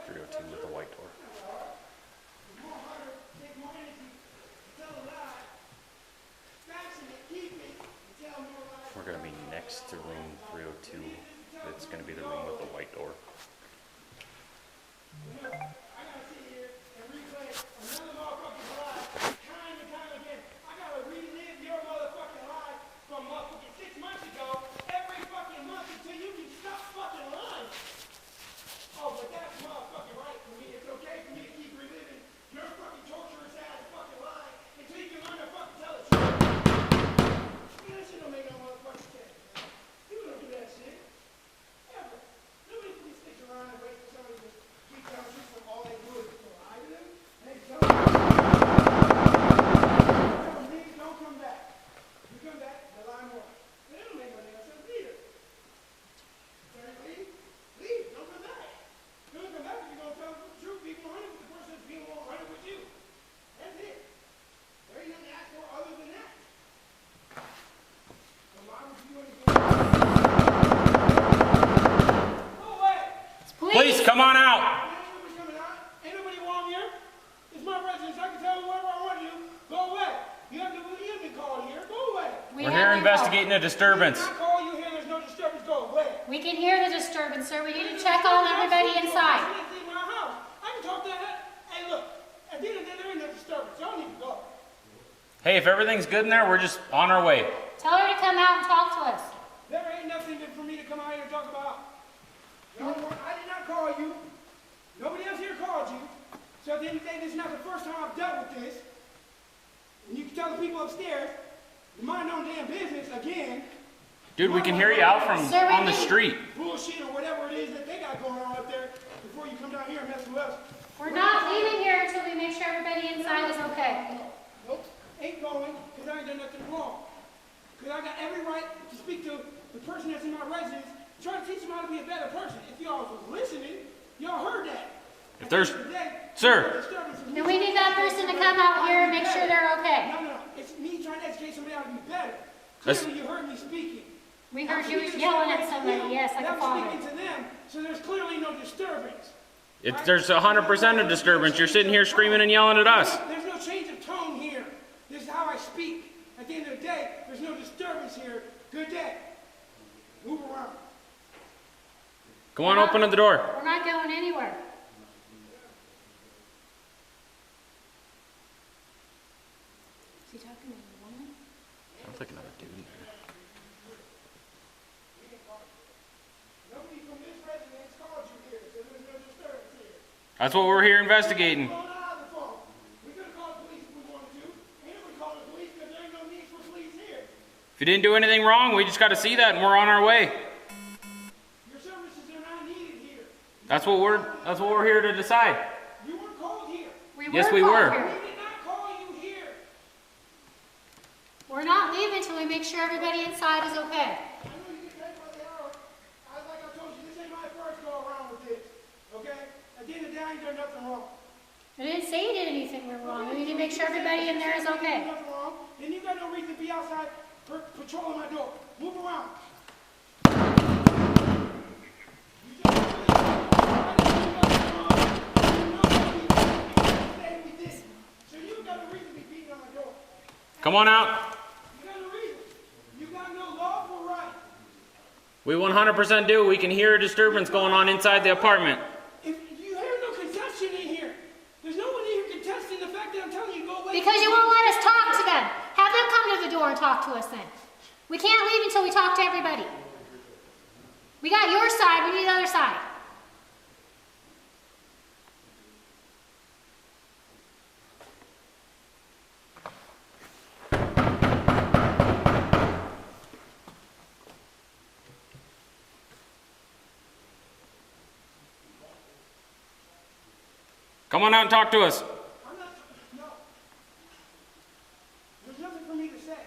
302 with the white door. We're going to be next to room 302. It's going to be the room with the white door. Please come on out. Ain't nobody wrong here. It's my residence. I can tell you whatever I want to do. Go away. You have been called here. Go away. We're here investigating a disturbance. I call you here. There's no disturbance. Go away. We can hear the disturbance, sir. We need to check on everybody inside. I can talk to that. Hey, look. At the end of the day, there ain't no disturbance. Y'all need to go. Hey, if everything's good in there, we're just on our way. Tell her to come out and talk to us. There ain't nothing for me to come out here and talk about. I did not call you. Nobody else here called you. So at the end of the day, this is not the first time I've dealt with this. And you can tell the people upstairs, you mind your own damn business again. Dude, we can hear you out from on the street. Bullshit or whatever it is that they got going on up there before you come down here and mess with us. We're not leaving here until we make sure everybody inside is okay. Nope, ain't going, because I ain't done nothing wrong. Because I got every right to speak to the person that's in my residence, try to teach them how to be a better person. If y'all was listening, y'all heard that. If there's, sir. Then we need that person to come out here and make sure they're okay. No. It's me trying to educate somebody how to be better. Clearly you heard me speaking. We heard you yelling at somebody, yes, like a father. I'm speaking to them, so there's clearly no disturbance. There's 100% of disturbance. You're sitting here screaming and yelling at us. There's no change of tone here. This is how I speak. At the end of the day, there's no disturbance here. Good day. Move around. Come on, open the door. We're not going anywhere. Is he talking to a woman? Sounds like another dude. Nobody from this residence called you here, so there's no disturbance here. That's what we're here investigating. We could have called the police if we wanted to. And we called the police because there ain't no need for police here. If you didn't do anything wrong, we just got to see that and we're on our way. Your services are not needed here. That's what we're here to decide. You weren't called here. Yes, we were. We did not call you here. We're not leaving until we make sure everybody inside is okay. I know you get paid by the hour. Like I told you, this ain't my first go around with this. Okay? At the end of the day, I ain't done nothing wrong. I didn't say you did anything wrong. We need to make sure everybody in there is okay. Nothing wrong. Then you got no reason to be outside patrolling my door. Move around. Come on out. You got no reason. You got no lawful right. We 100% do. We can hear a disturbance going on inside the apartment. If you hear no contestation in here, there's no one in here contesting the fact that I'm telling you to go away. Because you won't let us talk to them. Have them come to the door and talk to us then. We can't leave until we talk to everybody. We got your side, we need the other side. Come on out and talk to us. No. There's nothing for me to say.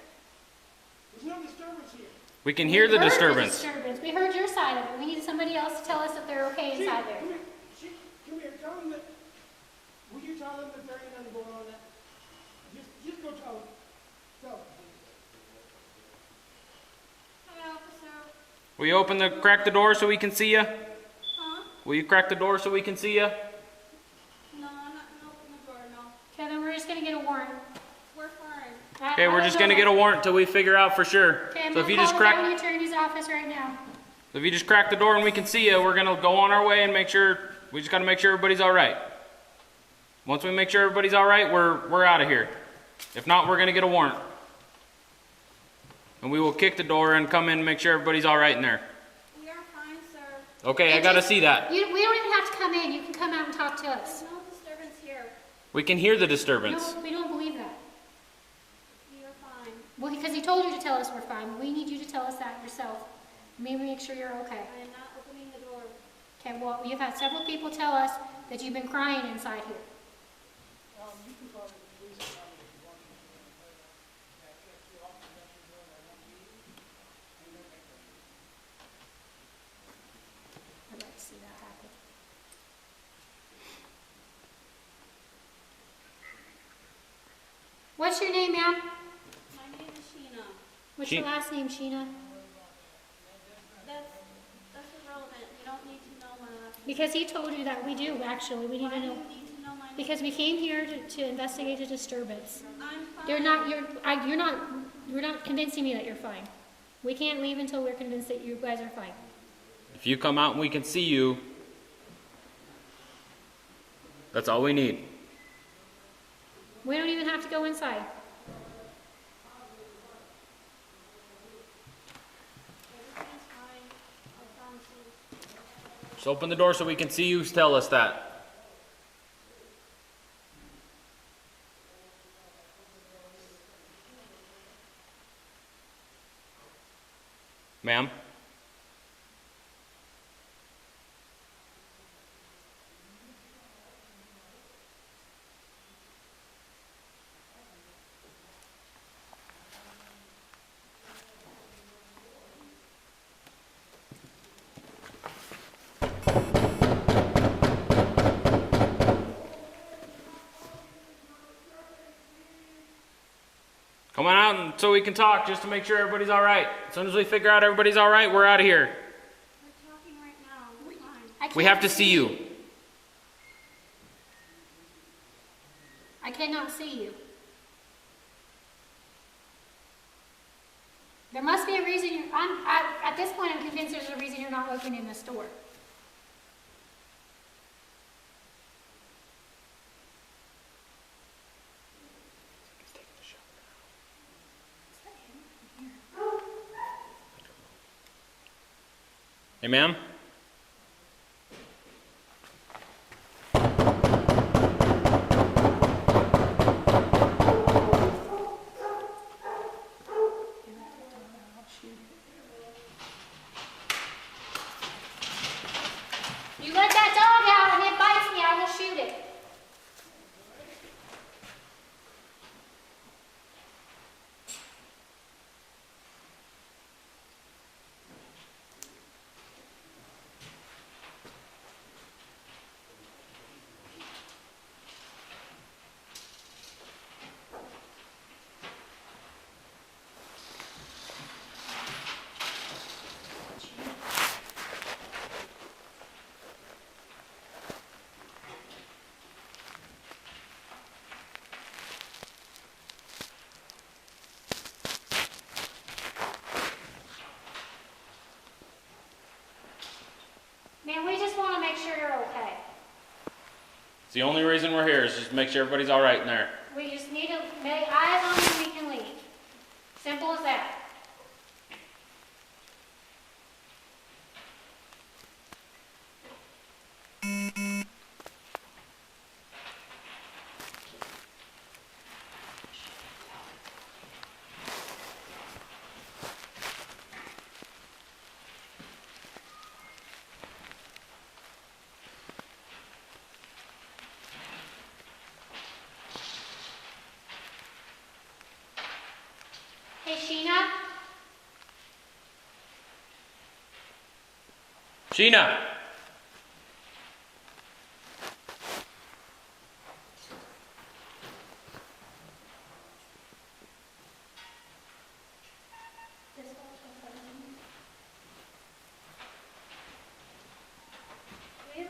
There's no disturbance here. We can hear the disturbance. We heard your side of it. We need somebody else to tell us if they're okay inside there. Come here. Tell them that. Will you tell them that there ain't nothing going on there? Just go tell them. Tell them. Hi, officer. Will you crack the door so we can see you? Huh? Will you crack the door so we can see you? No, I'm not gonna open the door, no. Okay, then we're just gonna get a warrant. We're fine. Okay, we're just gonna get a warrant till we figure out for sure. Okay, I'm So if gonna you call just the crack, county attorney's office right now. if you just crack the door and we can see you, we're gonna go on our way and make sure. We just gotta make sure everybody's all right. Once we make sure everybody's all right, we're out of here. If not, we're gonna get a warrant, and we will kick the door and come in and make sure everybody's all right in there. We are fine, sir. Okay, I And gotta just- see that. We don't even have to come in. You can come out and talk to us. There's no disturbance here. We can hear the disturbance. No, we don't believe that. We are fine. Well, because he told you to tell us we're fine. We need you to tell us that yourself. Maybe make sure you're okay. I am not opening the door. Okay, well, you've had several people tell us that you've been crying inside here. You can call the police department if you want to. If the officer lets you know that I want you, and then make it. I'd like to see that happen. What's your name, ma'am? My name is Sheena. What's your last name, Sheena? That's irrelevant. You don't need to know my last name. Because he told you that we do, actually. We need Why to do know. you need to know my name? Because we came here to investigate a disturbance. I'm fine. You're not convincing me that you're fine. We can't leave until we're convinced that you guys are fine. If you come out and we can see you, that's all we need. We don't even have to go inside. Everything's fine. I promise you. Just open the door so we can see you. Tell us that. Ma'am? Come on out so we can talk, just to make sure everybody's all right. As soon as we figure out everybody's all right, we're out of here. We're talking right now. We're fine. I We can't have to see you. I cannot see you. There must be a reason you're. At this point, I'm convinced there's a reason you're not opening this door. Hey, ma'am? You let that dog out and it bites me, I will shoot it. Man, we just want to make sure you're okay. It's the only reason we're here is just to make sure everybody's all right in there. We just need to make eyes on you and we can leave. Simple as that. Hey, Sheena? Sheena! We have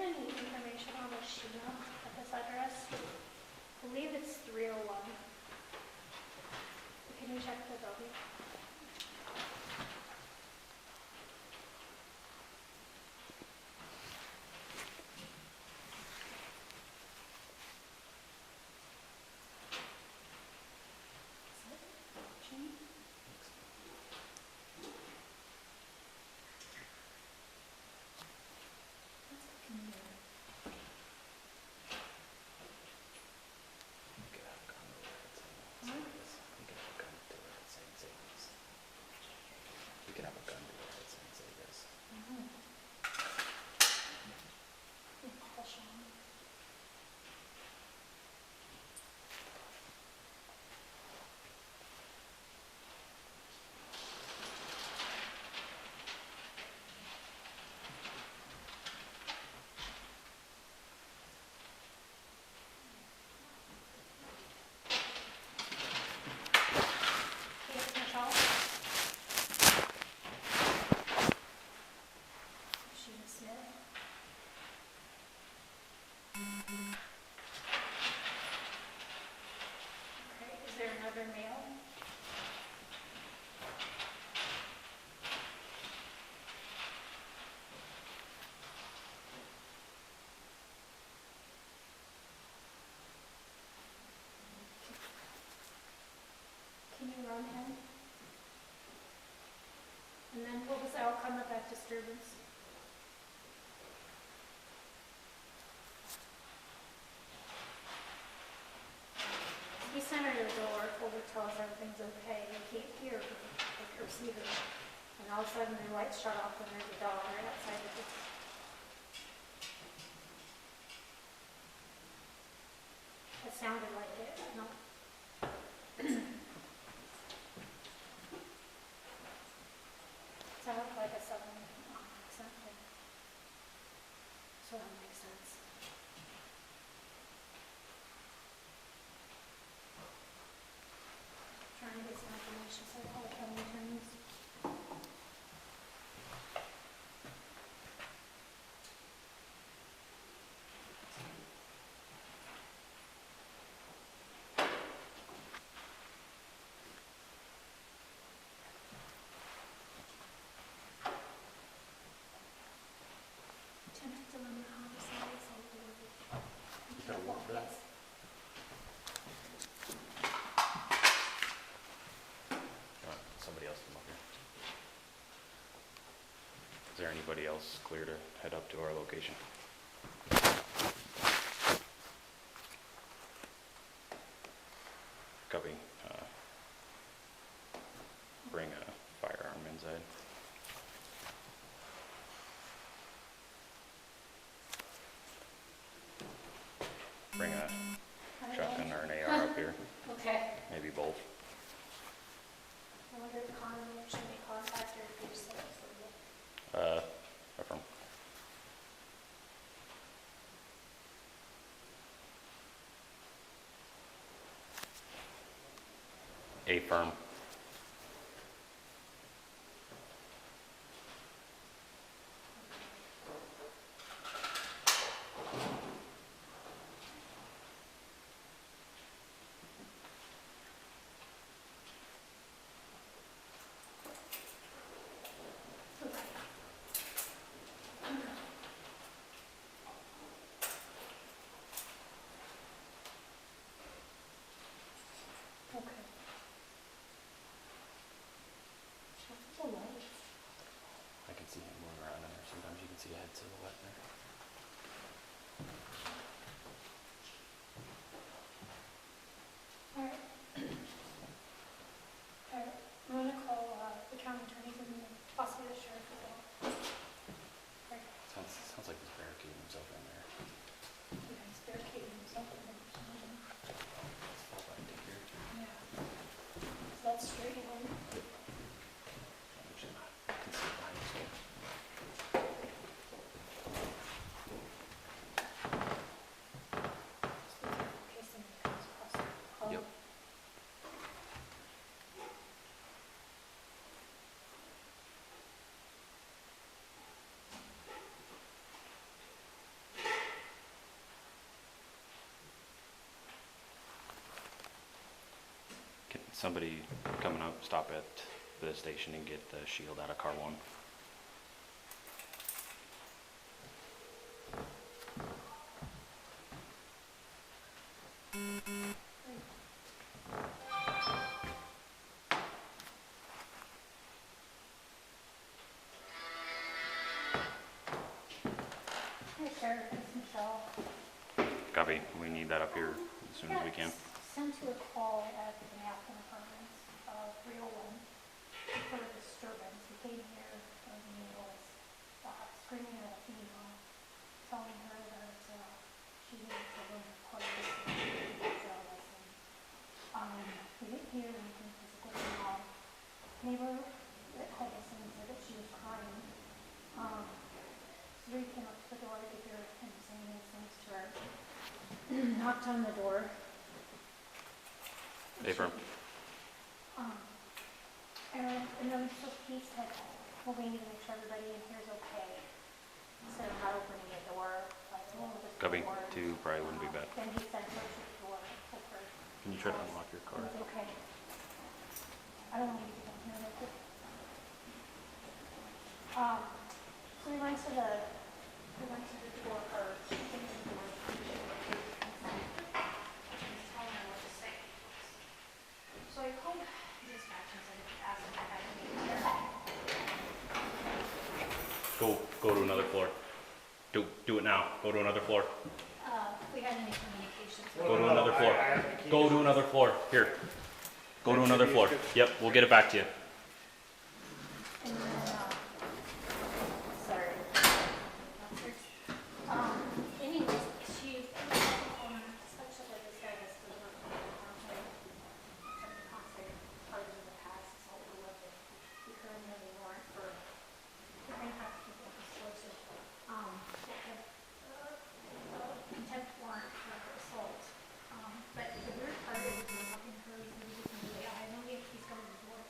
disturbance. We sent her to the door, told her, tell us everything's okay. We can't hear her, like her receiver. And all of a sudden the lights shut off and there's a dog right outside the door. It sounded like it, no. Sounded like a southern accent there. So that makes sense. Trying to get some information so all the county attorneys. Attempted to limit homicides and You got a warrant for that? Yes. Somebody else come up here. Is there anybody else clear to head up to our location? Copy. Bring a firearm inside. Bring a shotgun or an AR up here, Okay. maybe both. I wonder if Connor should be contacted if you said Affirm. Affirm. okay. What's the lights? I can see him moving around in there. Sometimes you can see a head silhouette in there. Alright. Alright, I'm gonna call the county attorney and possibly the sheriff as well. Right, Sounds like he's barricading himself in there. yeah, he's barricading himself in there. Let's fall back to here. Yeah. So that's straight on. Actually not. I can see it behind his door. In case somebody comes across the hall. Yep. Can somebody coming up, stop at the station and get the shield out of car one? Hey Sheriff, it's Michelle. Copy. We need that up here as soon as we can. Sent to a call at the Napkin Apartments, 301, for a disturbance. We came here, and he was screaming at a female, telling her that she needs a room for police and license. We didn't hear anything physical at all. Neighbor that called us in said that she was crying. So we came up to the door to hear him saying these things to her. Knocked on the door. Affirm. And then so he said, well, we need to make sure everybody in here is okay. Instead of not opening the door, like, oh, this Copy. door. 2 probably wouldn't be bad. Then he sent her to the door, told her Can you try to unlock your it car? was okay. I don't want you to get down here real quick. So we went to the door first. He came to the door. He's telling her what to say. So I called dispatch and said, asked if I had any care. Go to another floor. Do it now. Go to another floor. We had any communications. Go to another floor. Go to another floor. Here. Go to another floor. Yep, we'll get it back to you. And then, sorry. Anyways, she, such like this guy that's the concert parties in the past, so we love it. We currently have a warrant for, we're gonna have to keep it explosive. Contempt warrant for assault. But the weird part is we're talking to her, he's gonna do some way. I know he's coming to the door.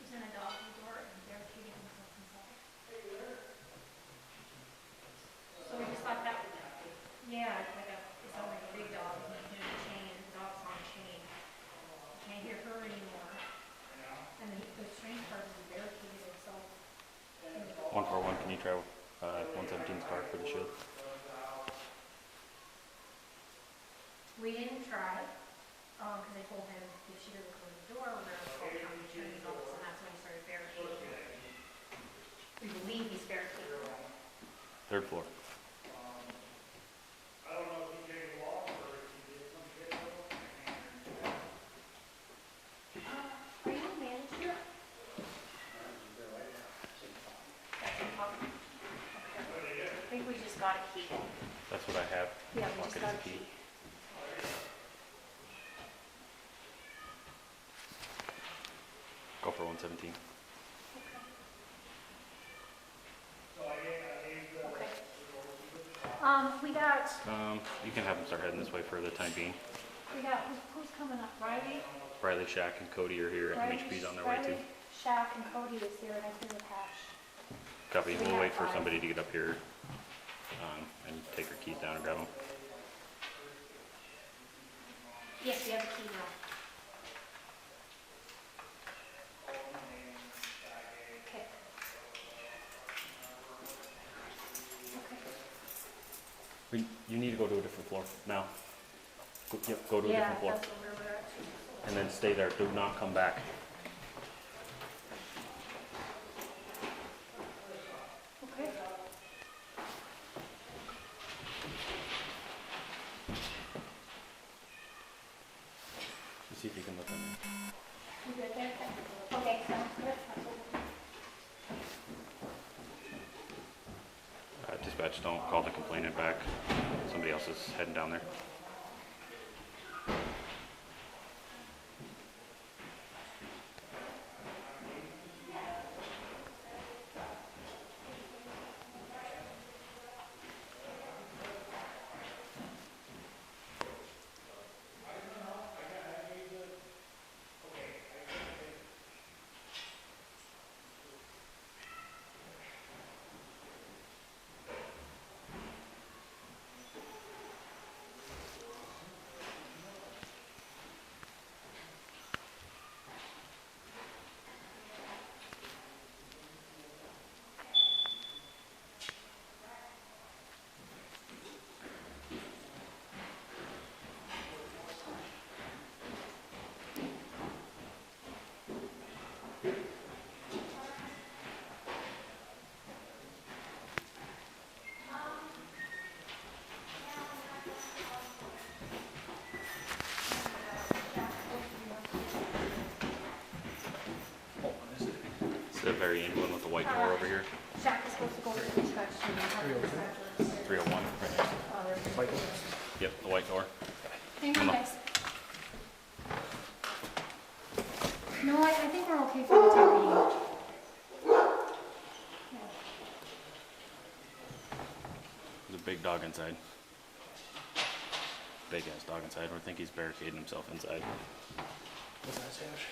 He's gonna knock on the door and barricade himself inside. So we just thought that, yeah, like it sounds like a big dog, and he's in a chain, and the dog's on a chain. You can't hear her anymore. And the strange part is he barricaded himself. 141, can you try 117's car for the shield? We didn't try, because I told him if she doesn't close the door, we're gonna call county attorney's office, and that's when he started barricading. We believe he's barricaded. Third floor. Are you the manager? That's in top. Okay. I think we just got a key. That's what I have. Yeah, we just Pocket got is a key. Go for 117. Okay. We got, You can have them start heading this way for the time being. who's coming up? Riley? Riley, Shaq, and Cody are here. MHP's on their way too. Shaq and Cody is here, and I think with Hash. Copy. We We'll have wait for 5. somebody to get up here and take her keys down and grab them. Yes, we have a key now. Okay. Okay. You need to go to a different floor now. Yep, go to a different floor. That's where we're at. And then stay there. Do not come back. Okay. Let's see if you can let them in. You good there? Okay, sounds good. Dispatch, don't call the complainant back. Somebody else is heading down there. The very end one with the white door over here. Shaq is supposed to go to the inspection. 301, right next to it. Yep, the white door. Hang Come on, on. guys. No, I think we're okay for the time being. Yeah. There's a big dog inside. Big ass dog inside. I think he's barricading himself inside. What's that, Stash?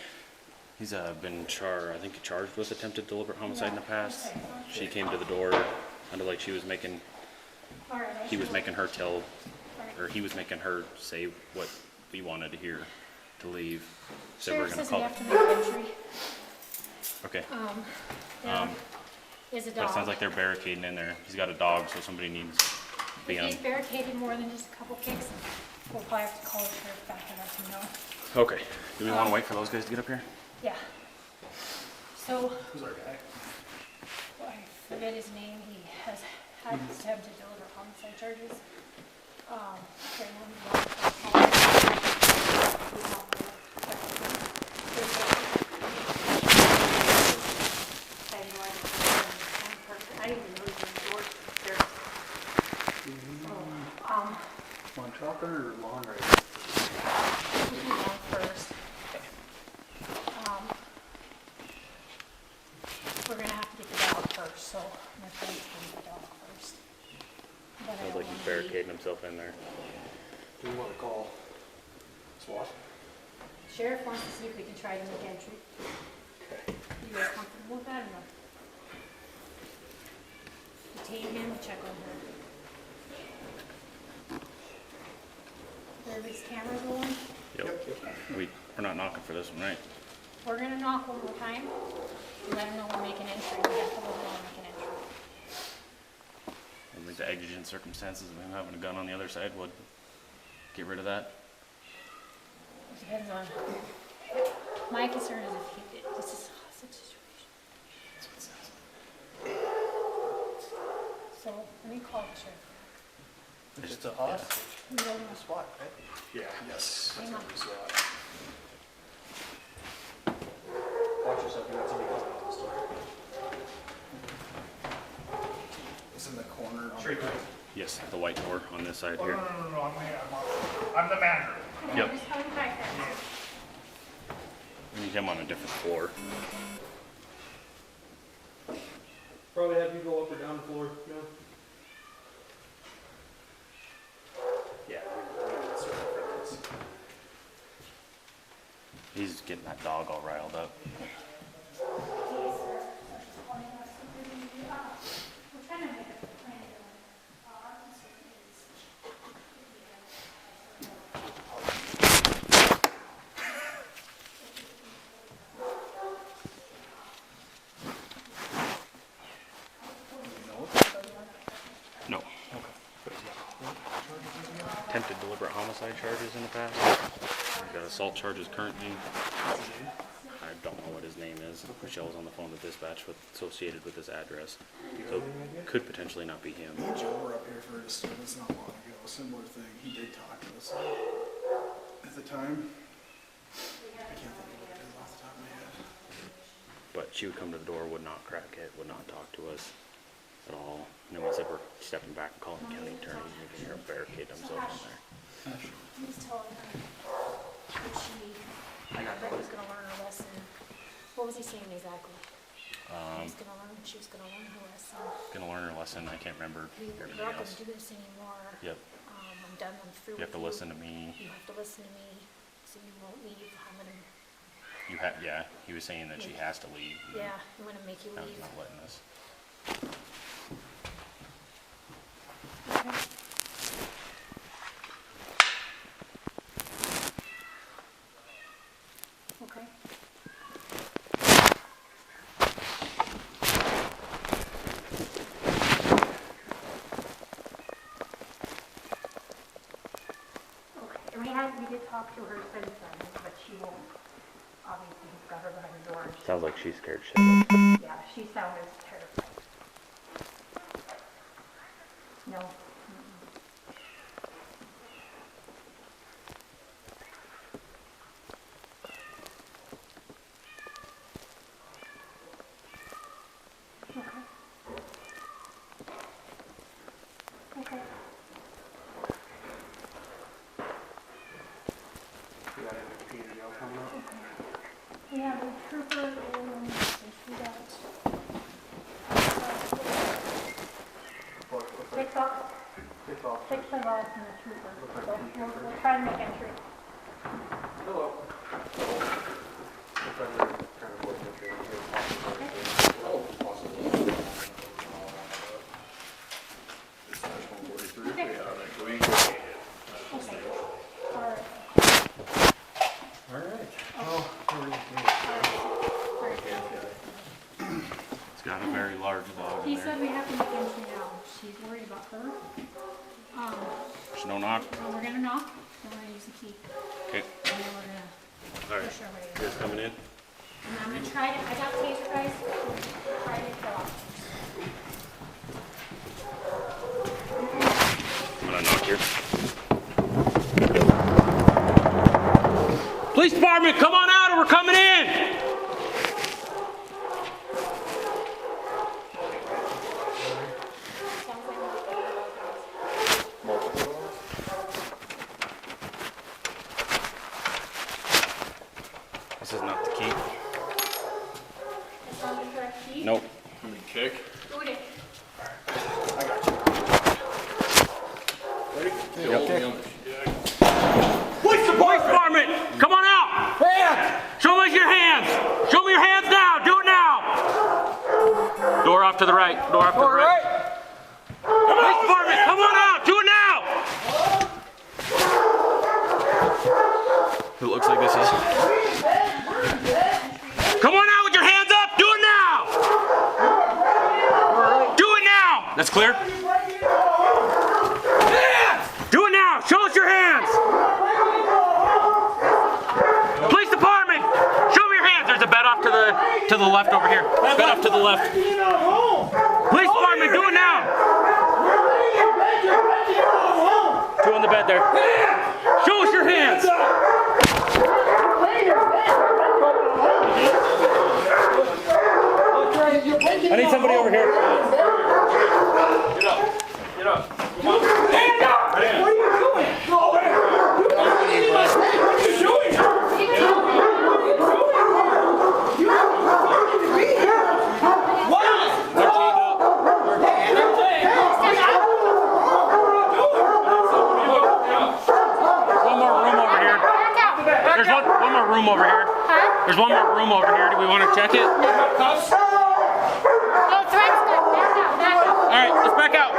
He's been charged with attempted deliberate homicide in the past. Okay. She came to the door, kind of like he was making her tell, or he was making her say what we wanted to hear to leave. So we're Sheriff gonna says call. we have to make entry. Okay. There is a But dog. it sounds like they're barricading in there. He's got a dog, so somebody needs to be If on. he's barricaded more than just a couple kicks, we'll probably have to call the sheriff back and let him know. Okay. Do we want to wait for those guys to get up here? Yeah. So, Who's our guy? I forget his name, he has had attempted to deliver homicide charges. Right now he's on I didn't even know he was in the door there. Lawn chopper or lawn rider? We can go first. We're gonna have to get the dog first, so my friend's gonna get the dog first. But I Sounds don't like he's wanna barricading himself in there. Do you want to call SWAT? Sheriff wants to see if we can try to make entry. Okay. You guys comfortable with that or no? Detain him, check on her. Everybody's cameras rolling? Yep. We're not knocking for this one, right? We're gonna knock one more time. Let them know we're making entry. We have to let them know we're making entry. I think the exigent circumstances of him having a gun on the other side would get rid of that. Depends on. My concern is if he did, this is a hostage situation. That's what it sounds So let me call the sheriff. If it's a hostage, We don't know. SWAT, right? Yeah, yes. Hang on. SWAT. Watch yourself, you got somebody coming out the store. It's in the corner. Straight right. Yes, the white door on this side Oh, here. no, I'm the manager. Yep. Just coming back there. We need him on a different floor. Probably have you go up or down the floor, you know? Yeah, we sort of friends. He's getting that dog all riled up. We're trying to make a plan. Our concern is No. Attempted deliberate homicide charges in the past. He's got assault charges currently. I don't know what his name is. Michelle was on the phone with dispatch associated with this address. So could potentially not be him. Me and Joe were up here for a disturbance not long ago, similar thing. He did talk to us at the time. I can't think of what it is off the top of my head. But she would come to the door, would not crack it, would not talk to us at all. And then we said we're stepping back and calling the county attorney, and we can hear him barricade himself in there. he's telling her that Rebecca was gonna learn her lesson. What was he saying exactly? She was gonna learn her lesson. Gonna learn her lesson. I can't remember We're everything not gonna else. do this anymore. Yep. I'm done, I'm through You with have to listen to me. You have to listen to me, so you won't leave. I'm gonna, Yeah, he was saying that she has to leave. and yeah, I'm gonna make you Now he's leave. not letting us. Okay. Okay. Okay, and we did talk to her since then, but she won't, obviously, he's got her behind the door. Sounds like she's scared shitless. Yeah, she sounded terrified. No. Mm-mm. Okay. Okay. We got a Peter Joe coming up. We have a trooper and we got six off, six of us and a trooper. So we'll try to make entry. Hello. If I'm trying to work with you, oh, possibly. Okay. Okay. All right. All right. Oh, It's got a very large dog He in said there. we have to make entry now. She's worried about her. There's no knock. So we're gonna knock, then we're gonna use the key, Okay. and then we're gonna Alright. push our way in. You guys coming in? And I'm gonna try to, I got taser guys, try to kill off. back here. Police department, come on out or we're coming in. This is not the key. That's not the correct key. Nope. Kick. Go it in. Police department, come on out. Show me your hands. Show me your hands now. Do it now. Door off to the right. Door off to the right. Police department, come on out. Do it now. It looks like this is. Come on out with your hands up. Do it now. Do it now. That's clear. Do it now. Show us your hands. Police department, show me your hands. There's a bed off to the left over here. Bed off to the left. Police department, do it now. Two on the bed there. Show us your hands. I need somebody over here. Get up. Get up. Come on. Stand up! What are you doing? Go over there. What are you doing? What are you doing? You have no authority to be here. Why? One more room over here. There's one more room over here. There's one more room over here. Do we want to check it? All right, let's back out.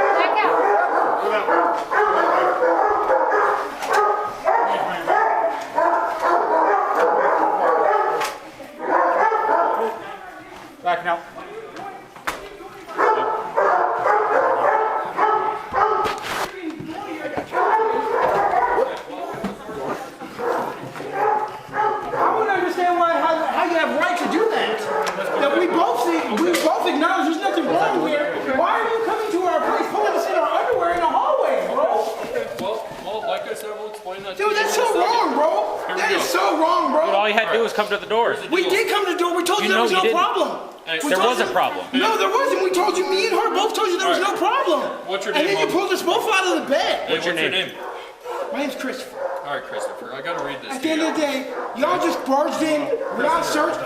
Back now. I wouldn't understand how you have right to do that. That we both acknowledge there's nothing wrong here. Why are you coming to our place pulling us in our underwear in the hallway, bro? Well, like I said, we'll explain that. Dude, that's so wrong, bro. That is so wrong, Dude, all bro. you had to do was come to the door. We did come to the door. We told you there was You no didn't. problem. We There told was a you- problem. No, there wasn't. We told you, me and her both told you there was no problem. What's your And name, then you Mom? pulled us both out of the bed. What's your name? My name's Christopher. All right, Christopher, I gotta read this At to the end you. of the day, y'all just barged in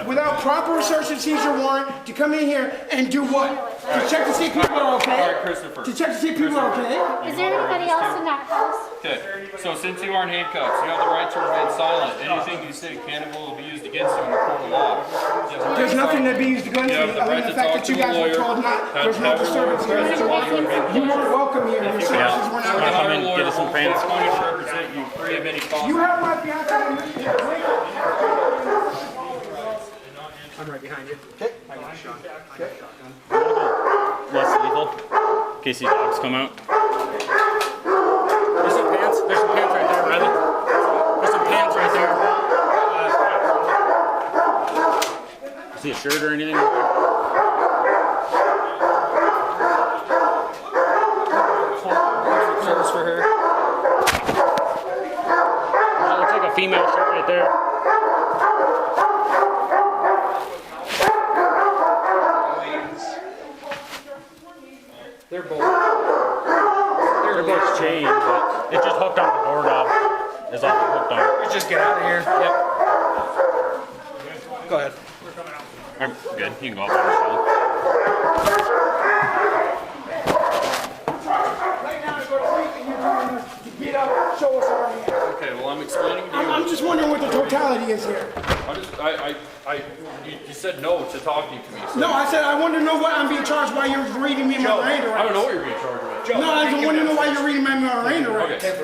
without proper search and seizure warrant to come in here and do what? To check to see if people are All okay? right, Christopher. To check to see if people are okay? Is there anybody else in that house? Okay, so since you are in handcuffs, you have the right to remain silent. Anything you say can and will be used against you in the court of law. There's nothing to be used against You me have the other right than to the fact talk that you to a guys were lawyer. told not, there's no Have disturbance everyone here. present while you are being You weren't welcome here. Your services were You're not gonna welcome. have a in, lawyer get us some who fans. is going to represent you free of any cost. You have my fiance. I'm right behind you. Okay. I got a shot. Less lethal. In case these dogs come out. There's some pants. There's some pants right there, Riley. There's some pants right there. See a shirt or anything? Service for her. That looks like a female shirt right there. They're both. They're both chained, but it's just hooked on the doorknob. Is all they're hooked on. Let's just get out of here. Yep. Go ahead. Alright, good. You can go up there, Michelle. Right now, go to sleep and you're telling us to get up, show us our hands. Okay, well, I'm explaining to you. I'm just wondering what the totality is here. You said no to talking to me. So. No, I said I want to know what I'm being charged while you're reading me my Miranda I don't know rights. what you're being charged with. No, I just want to know why you're reading my Miranda rights. Okay.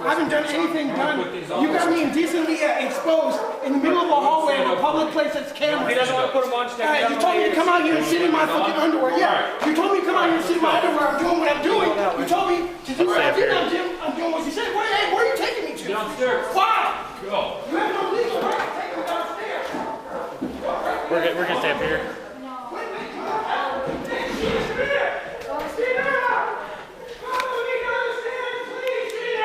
I haven't done anything done. You got me indecently exposed in the middle of a hallway of a public place that's cameras. He doesn't want to put him on stand. You told me to come out here and sit in my fucking underwear. Yeah. You told me to come out here and sit in my underwear. I'm doing what I'm doing. You told me to do what I did. I'm doing what you said. Hey, where are you taking me to? Downstairs. Why? Go. You have no legal right to take me downstairs. We're gonna stay up here. Sit down. Follow me downstairs, please. Sit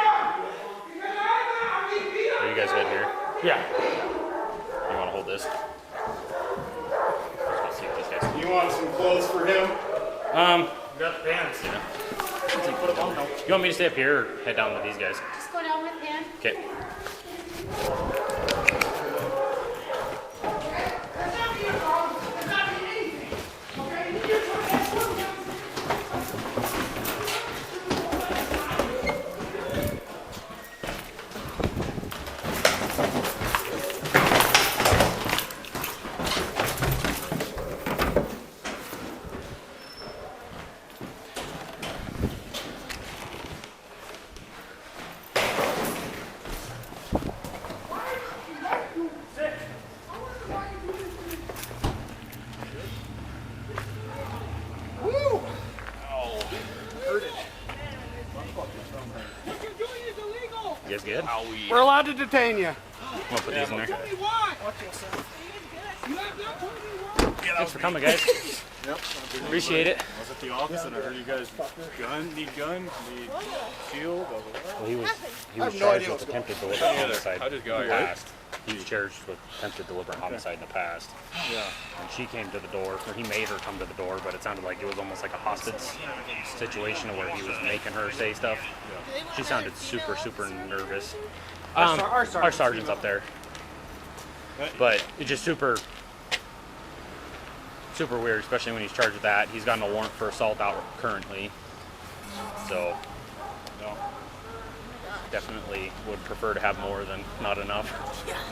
Yeah. You want to hold this? Let's see what these guys. You want some clothes for him? Got the pants. Yeah. You want me to stay up here or head down with these guys? Just go down with him. Okay. That's not your problem. That's not me anything. Okay? You just want to ask for what you're doing is illegal. You guys good? We're allowed to detain you. I'm gonna put these in there. Tell me why. You have not told me why. Thanks for coming, guys. Yep. Appreciate it. I was at the office and I heard you guys need shield. Well, he was no charged idea with what's attempted deliberate homicide How'd it go, in the right? past. He was charged with attempted deliberate homicide in the past. Yeah. And she came to the door, or he made her come to the door, but it sounded like it was almost like a hostage situation where he was making her say stuff. She sounded super, super nervous. Our sergeant's up there. But it's just super, super weird, especially when he's charged with that. He's gotten a warrant for assault out currently. So, definitely would prefer to have more than not enough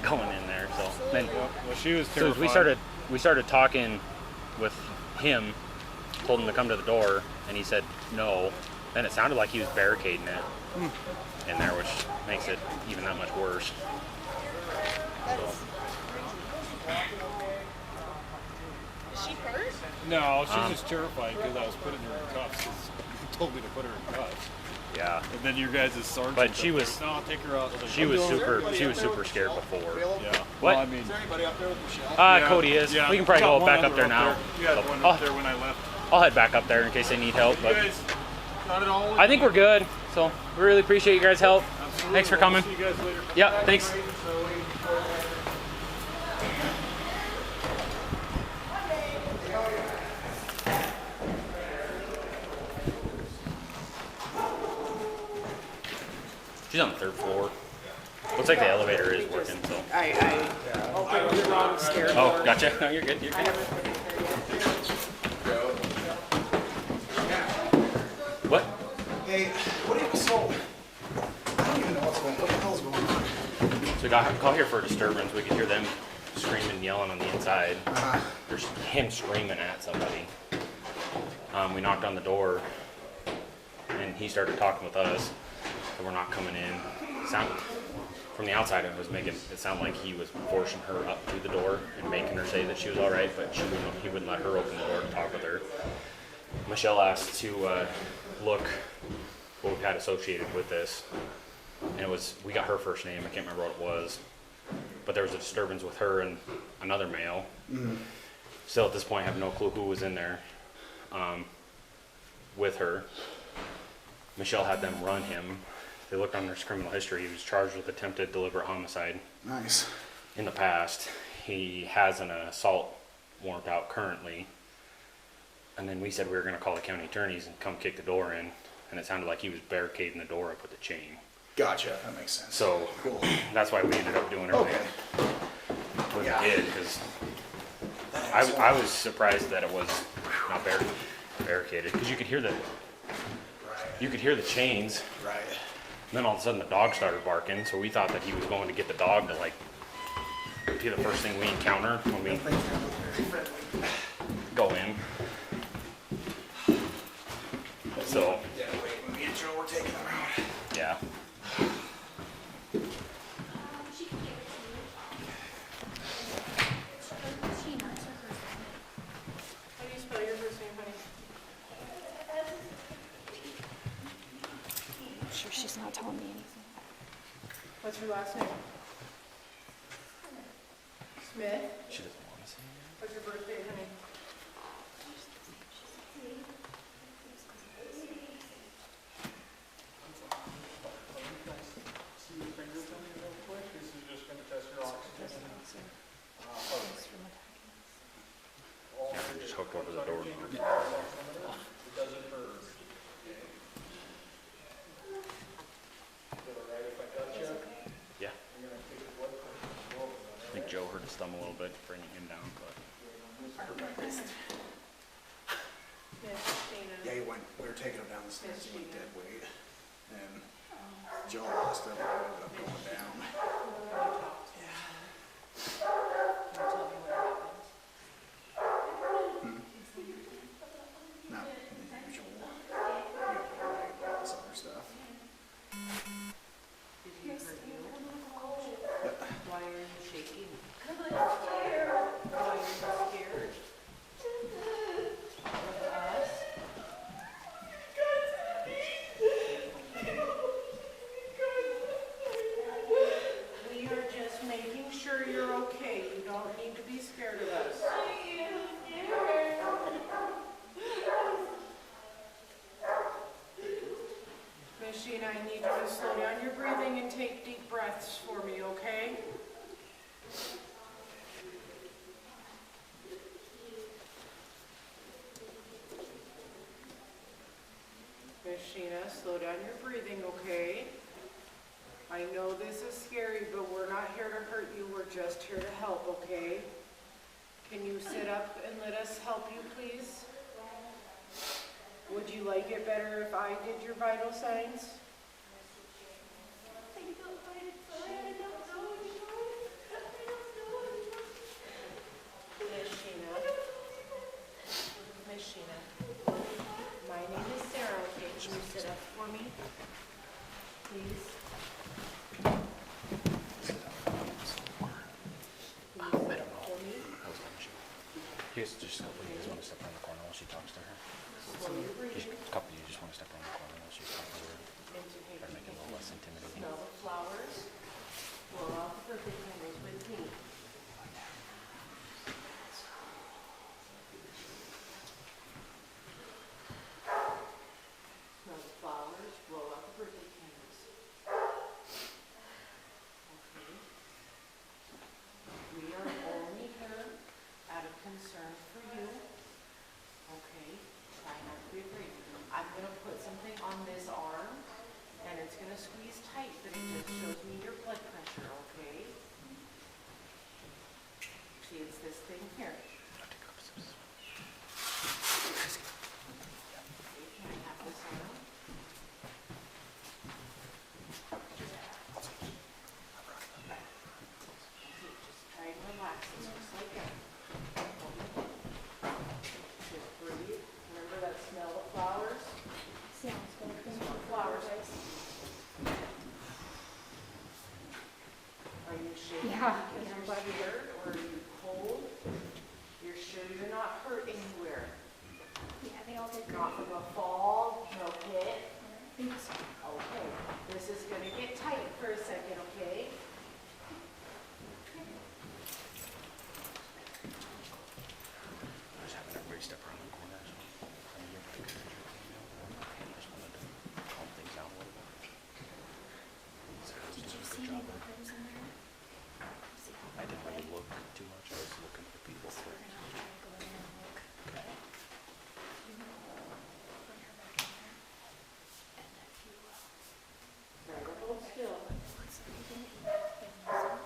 going in there. So then, Well, she was so terrified. we started talking with him, told him to come to the door, and he said no. Then it sounded like he was barricading it in there, which makes it even that much worse. Is she hurt? No, she's just terrified because I was putting her in cuffs. 'Cause you told me to put her in cuffs. Yeah, And then your guys' sergeant. But she was- No, I'll take her out. I was like, she was super scared before. Yeah. What? Well, I mean, Anybody up there with Michelle? yeah, Cody is. yeah. We can probably Got go one back up other there now. You had one Oh. up there when I left. I'll head back up there in case they need help. You But guys got it all? I think we're good. So we really appreciate you guys' help. Absolutely. Thanks for coming. See you guys later. Yeah, thanks. She's on the 3rd floor. Looks like the elevator is working, so. I opened the wrong stair door. Oh, gotcha. No, you're good. You're I good. haven't put it there yet. What? Hey, what do you so? I don't even know what the hell's going on. So we got a call here for a disturbance. We could hear them screaming and yelling on the inside. There's him screaming at somebody. We knocked on the door, and he started talking with us. So we're not coming in. From the outside, it was making it sound like he was forcing her up to the door and making her say that she was all right, but he wouldn't let her open the door to talk with her. Michelle asked to look what we had associated with this, and we got her first name. I can't remember what it was, but there was a disturbance with her and another male. Still at this point, I have no clue who was in there with her. Michelle had them run him. They looked on his criminal history. He was charged with attempted deliberate homicide Nice. in the past. He has an assault warrant out currently. And then we said we were going to call the county attorneys and come kick the door in. And it sounded like he was barricading the door up with a chain. Gotcha. That makes sense. So Cool. that's why we ended up doing everything we Yeah. did. Because I was surprised that it was not barricaded. Because you could hear the chains. Right. And then all of a sudden the dog started barking, so we thought that he was going to get the dog to be the first thing we encounter when we go in. So, Yeah, wait, when me and Joe were taking them out. yeah. She can give it to you. Tina, it's her first name. How do you spell your first name, honey? Sure, she's not telling me anything. What's your last name? Smith? She doesn't want to say What's your birthday, honey? over the door. Yeah. I think Joe hurt his thumb a little bit, bringing him down, but. Yeah, he went, we were taking him down the stairs, he went dead weight, and Joe lost him, and ended up going down. Not the usual, all this other stuff. Did he hurt you? Yep. Why are you shaking? Why are you scared? Of us? We are just making sure you're okay. You don't need to be scared of us. Miss Sheena, I need you to slow down your breathing and take deep breaths for me, okay? Miss Sheena, slow down your breathing, okay? I know this is scary, but we're not here to hurt you. We're just here to help, okay? Can you sit up and let us help you, please? Would you like it better if I did your vital signs? Miss Sheena, my name is Sarah, okay? Can you sit up for me, please? Here's just a couple of you just want to step around the corner while she talks to her. Just a couple of you just want to step around the corner while she's talking to her. Try to make it a little less intimidating. Smell the flowers. Blow out the birthday candles with me. Smell the flowers. Blow out the birthday candles. Okay. We are only here out of concern for you. Okay. Try not to be afraid. I'm gonna put something on this arm, and it's gonna squeeze tight, but it just shows me your blood pressure, okay? See, it's this thing here. Okay, can I have this arm? Okay, just try and relax it, just like that. Just breathe. Remember that smell of flowers? Sounds good. Thank Smell you. of flowers. Are you shaking Yeah, because yeah. you're scared, or are you cold? You're sure you're not hurt anywhere? Yeah, they all did great. Not from a fall, no hit? Thanks. Okay, this is gonna get tight for a second, okay? Just having everybody step around the corner. I mean, you're pretty good. I just wanted to calm things down a little bit. Sarah's Did doing you a see good job. any weapons in there? See, I didn't really look too much. I was looking for people so for we're gonna try to go in there and look. You know, bring her back in there. And if you Try to hold still. put something in there, then use it.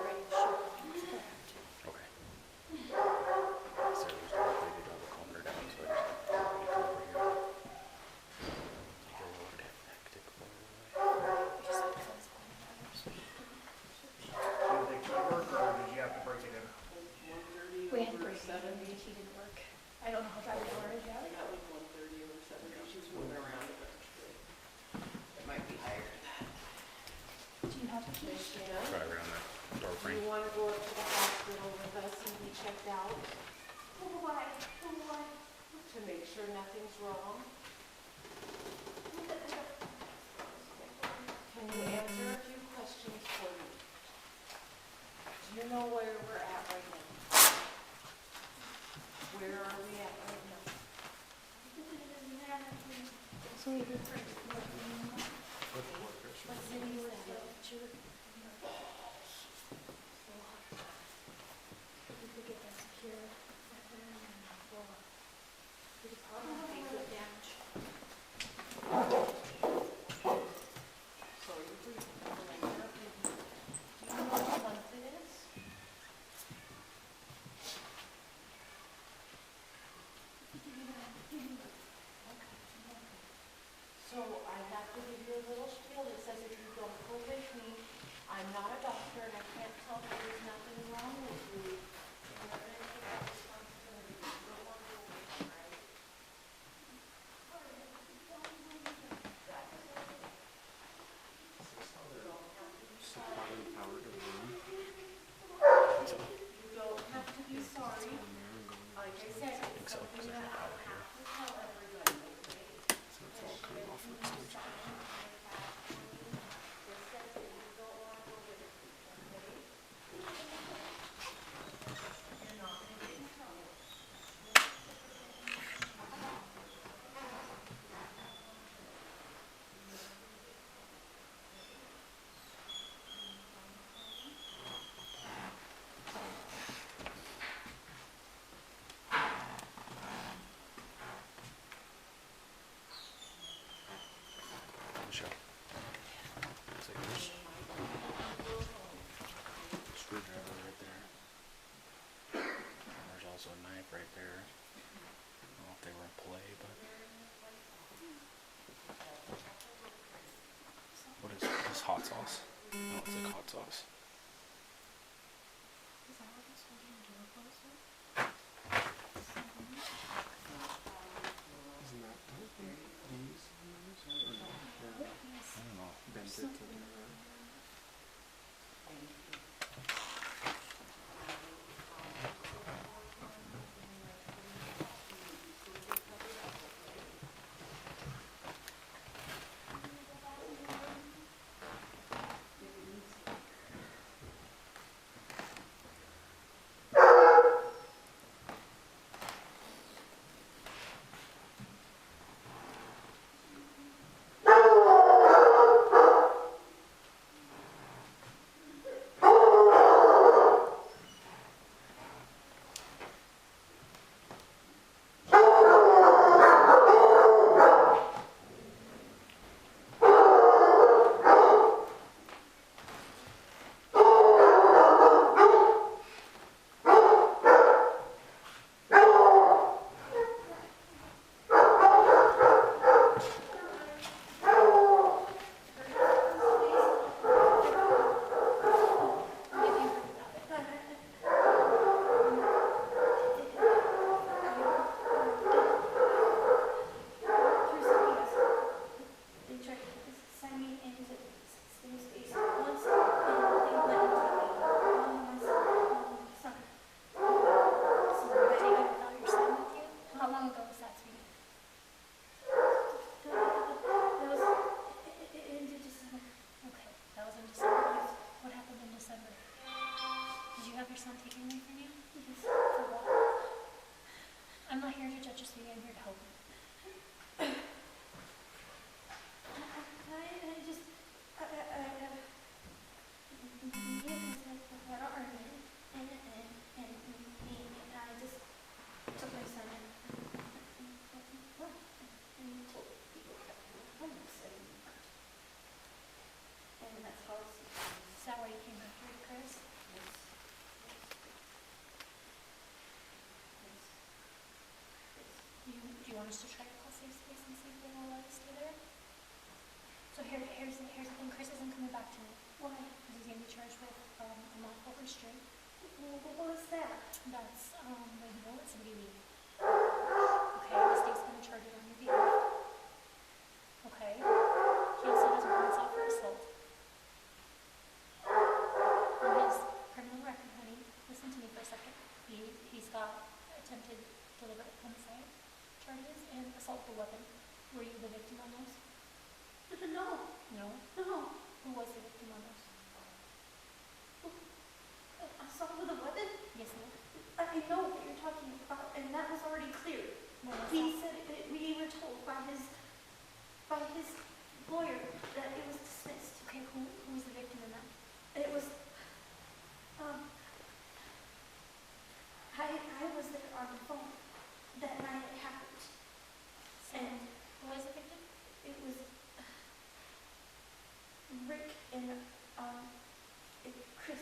Right, sure. Okay. Sarah was doing a pretty good job of calming her down, so I just thought, let me come over here. Make it a little bit hectic for her. Just like those old matters. Did they keep work or did you have to break it in? 130 We had over break 70. He didn't work. I don't know if that was ordered I yet. got like 130 over 70. She was moving around a bunch, but it might be higher than that. Do you have the key? Miss Sheena? Try around that door Do frame. you want to go up to the hospital with us and be checked out Why? Why? to make sure nothing's wrong? Can you answer a few questions for me? Do you know where we're at right now? Where are we at right now? So we did what's the name of that picture? We could get that secure. He's sorry. Like I said, it's something that I have to tell everybody, okay? So it's all coming off the extension. Michelle. Looks like there's a screwdriver right there. And there's also a knife right there. I don't know if they were in play, but what is this hot sauce? No, it's like hot sauce. Isn't that these? I don't know. Bent it to the Your son taken away from you? Yes. For what? I'm not here to judge this thing, I'm here to help you. I just, yeah, because I don't earn it, and I just took my son and told people that I'm homeless, and that's how it's. Is that why you came back here, Chris? Yes. Do you want us to try to call safe space and see if they will let us stay there? So here's the thing, Chris isn't coming back tonight. Why? Because he's going to be charged with unlawful restraint. What is that? That's when you won't let somebody leave. Okay, the state's going to charge it on your behalf. Okay? He also has warrants out for assault. On his criminal record, honey, listen to me for a second. He's got attempted deliberate homicide charges and assault with a weapon. Were you the victim on those? No. No? No. Who was the victim on those? Assault with a weapon? Yes, ma'am. I know what you're talking about, and that was already clear. He said we were told by his lawyer that it was dismissed. Okay, who was the victim in that? It was, I was there on the phone that night it happened. And who was the victim? It was Rick and Chris.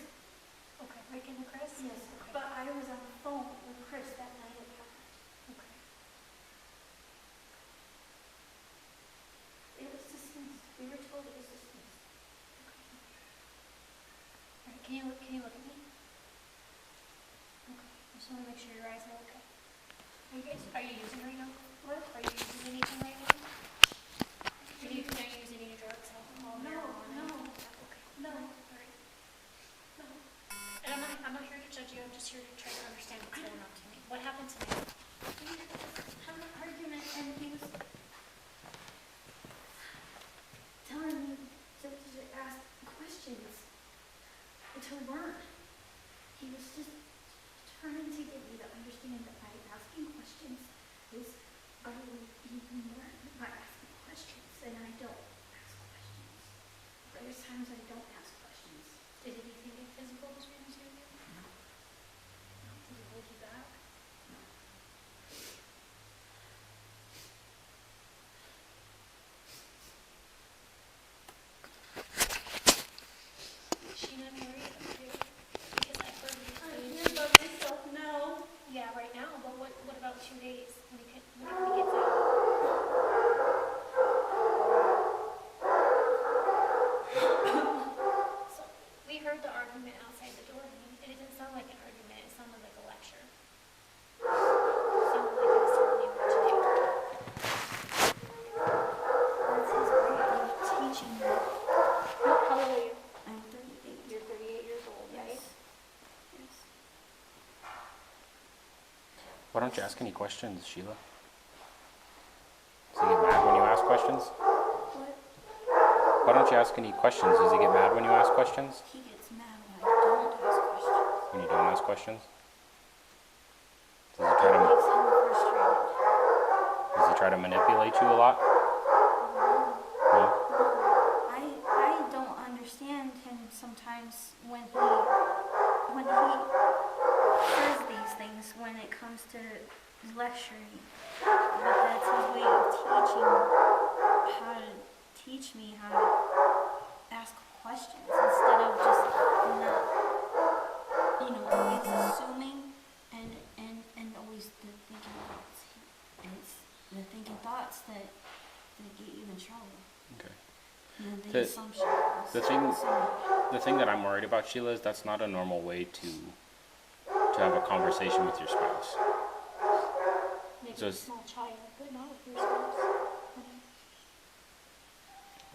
Okay, Rick and Chris? Yes, okay. But I was on the phone with Chris that night it happened. Okay. It was dismissed. We were told it was dismissed. Okay. Alright, can you look at me? Okay. I just want to make sure your eyes are okay. Are you using right now? What? Are you using anything right now? Are you using any drugs? Alcohol? No. Okay. No. Alright. No. And I'm not here to judge you. I'm just here to try to understand what's going on tonight. What happened tonight? We had an argument and he was telling me to ask questions, to learn. He was just trying to get me to understand that by asking questions is a way you can learn by asking questions, and I don't ask questions. There's times I don't ask questions. Did anything get physical between the two of you? No. No. Did he hold you back? No. Sheena, I'm worried about you because I've heard you say. I'm worried about myself now. Yeah, right now. But what about 2 days when he gets out? So we heard the argument outside the door. And it didn't sound like an argument. It sounded like a lecture. It sounded like he was telling you what to do. That's his way of teaching me. How old are you? I'm 38. You're 38 years old, right? Yes. Why don't you ask any questions, Sheila? Does he get mad when you ask questions? What? Why don't you ask any questions? Does he get mad when you ask questions? He gets mad when I don't ask questions. When you don't ask questions? Does he It try to, makes him frustrated. does he try to manipulate you a lot? No? I don't understand him sometimes when he says these things when it comes to lecturing. But that's his way of teach me how to ask questions instead of just not, it's assuming and always the thinking thoughts. It's the thinking thoughts that get you in trouble. Okay. The The- assumptions. The thing that I'm worried about, Sheila, is that's not a normal way to have a conversation with your spouse. Maybe So a it's- small child, but not with your spouse.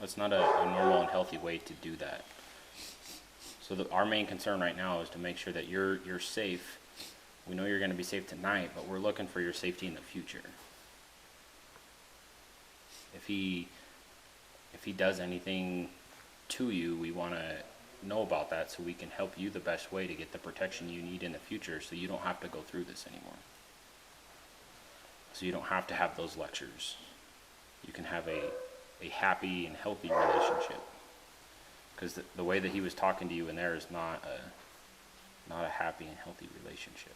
It's not a normal and healthy way to do that. So our main concern right now is to make sure that you're safe. We know you're going to be safe tonight, but we're looking for your safety in the future. If he does anything to you, we want to know about that so we can help you the best way to get the protection you need in the future so you don't have to go through this anymore. So you don't have to have those lectures. You can have a happy and healthy relationship. Because the way that he was talking to you in there is not a happy and healthy relationship.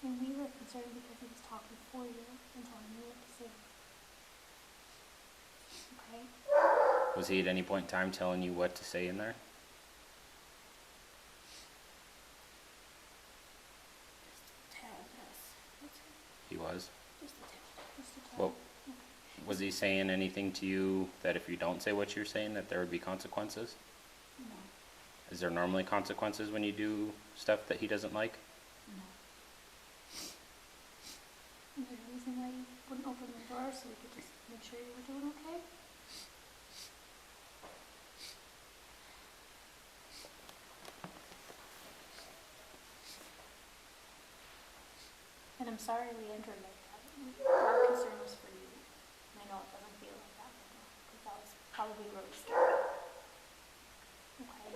And we were concerned because he was talking for you and telling you what to say. Okay? Was he at any point in time telling you what to say in there? Tad, yes. He was? Just a tad. Just a tad. Well, was he saying anything to you that if you don't say what you're saying that there would be consequences? No. Is there normally consequences when you do stuff that he doesn't like? No. Is there a reason why you wouldn't open the door so we could just make sure you were doing okay? And I'm sorry we entered like that. Our concern was for you. And I know it doesn't feel like that right now, because that was probably really scary. Okay?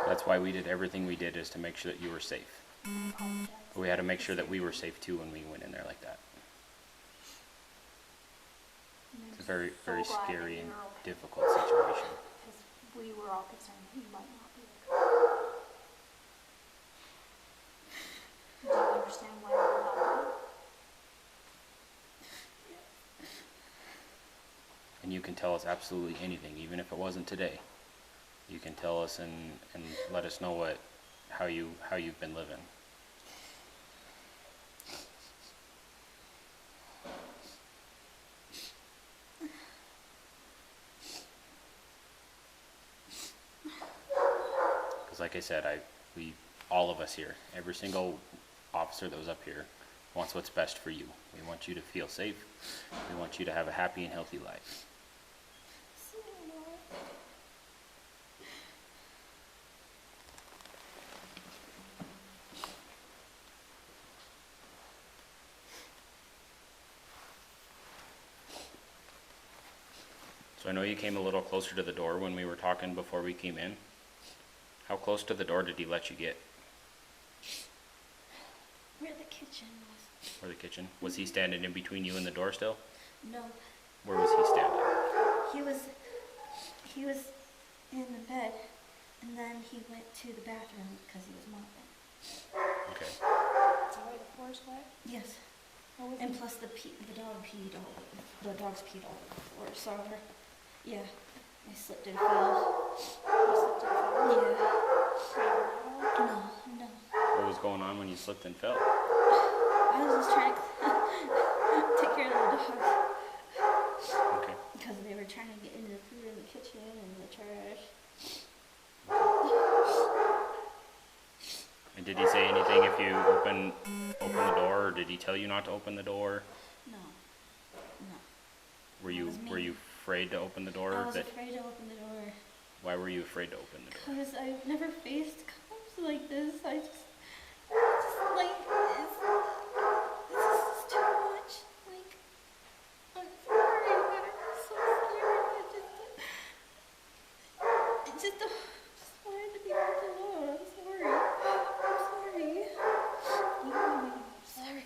That's why we did everything we did, is to make sure that you were safe. I apologize. But we had to make sure that we were safe too when we went in there like that. And It's a I'm very, so very glad that scary and you're okay, difficult situation. because we were all concerned that you might not be okay. Do you understand why we're allowed to? And you can tell us absolutely anything, even if it wasn't today. You can tell us and let us know how you've been living. Because like I said, all of us here, every single officer that was up here wants what's best for you. We want you to feel safe. We want you to have a happy and healthy life. So I know you came a little closer to the door when we were talking before we came in. How close to the door did he let you get? Where the kitchen was. Or the kitchen? Was he standing in between you and the door still? No, Where was he standing? he was in the bed, and then he went to the bathroom because he was mopping. Okay. Is that why the floor's wet? Yes. What was And it? plus the dog peed all over. The dogs peed all over the floor. Saw her. Yeah. I slipped and fell. You slipped and fell? Yeah. Were you hurt at all? No. What was going on when you slipped and fell? I was just trying to take care of the dog Okay. because they were trying to get into the food in the kitchen and the trash. And did he say anything if you open the door, or did he tell you not to open the door? No. Were That you was me. were you afraid to open the door? I was afraid to open the door Why were you afraid to open the door? because I've never faced cops like this. I just like this is just too much. Like I'm sorry, but I'm so scared. I just wanted to be left alone. I'm sorry. I'm sorry. You know me. Sorry.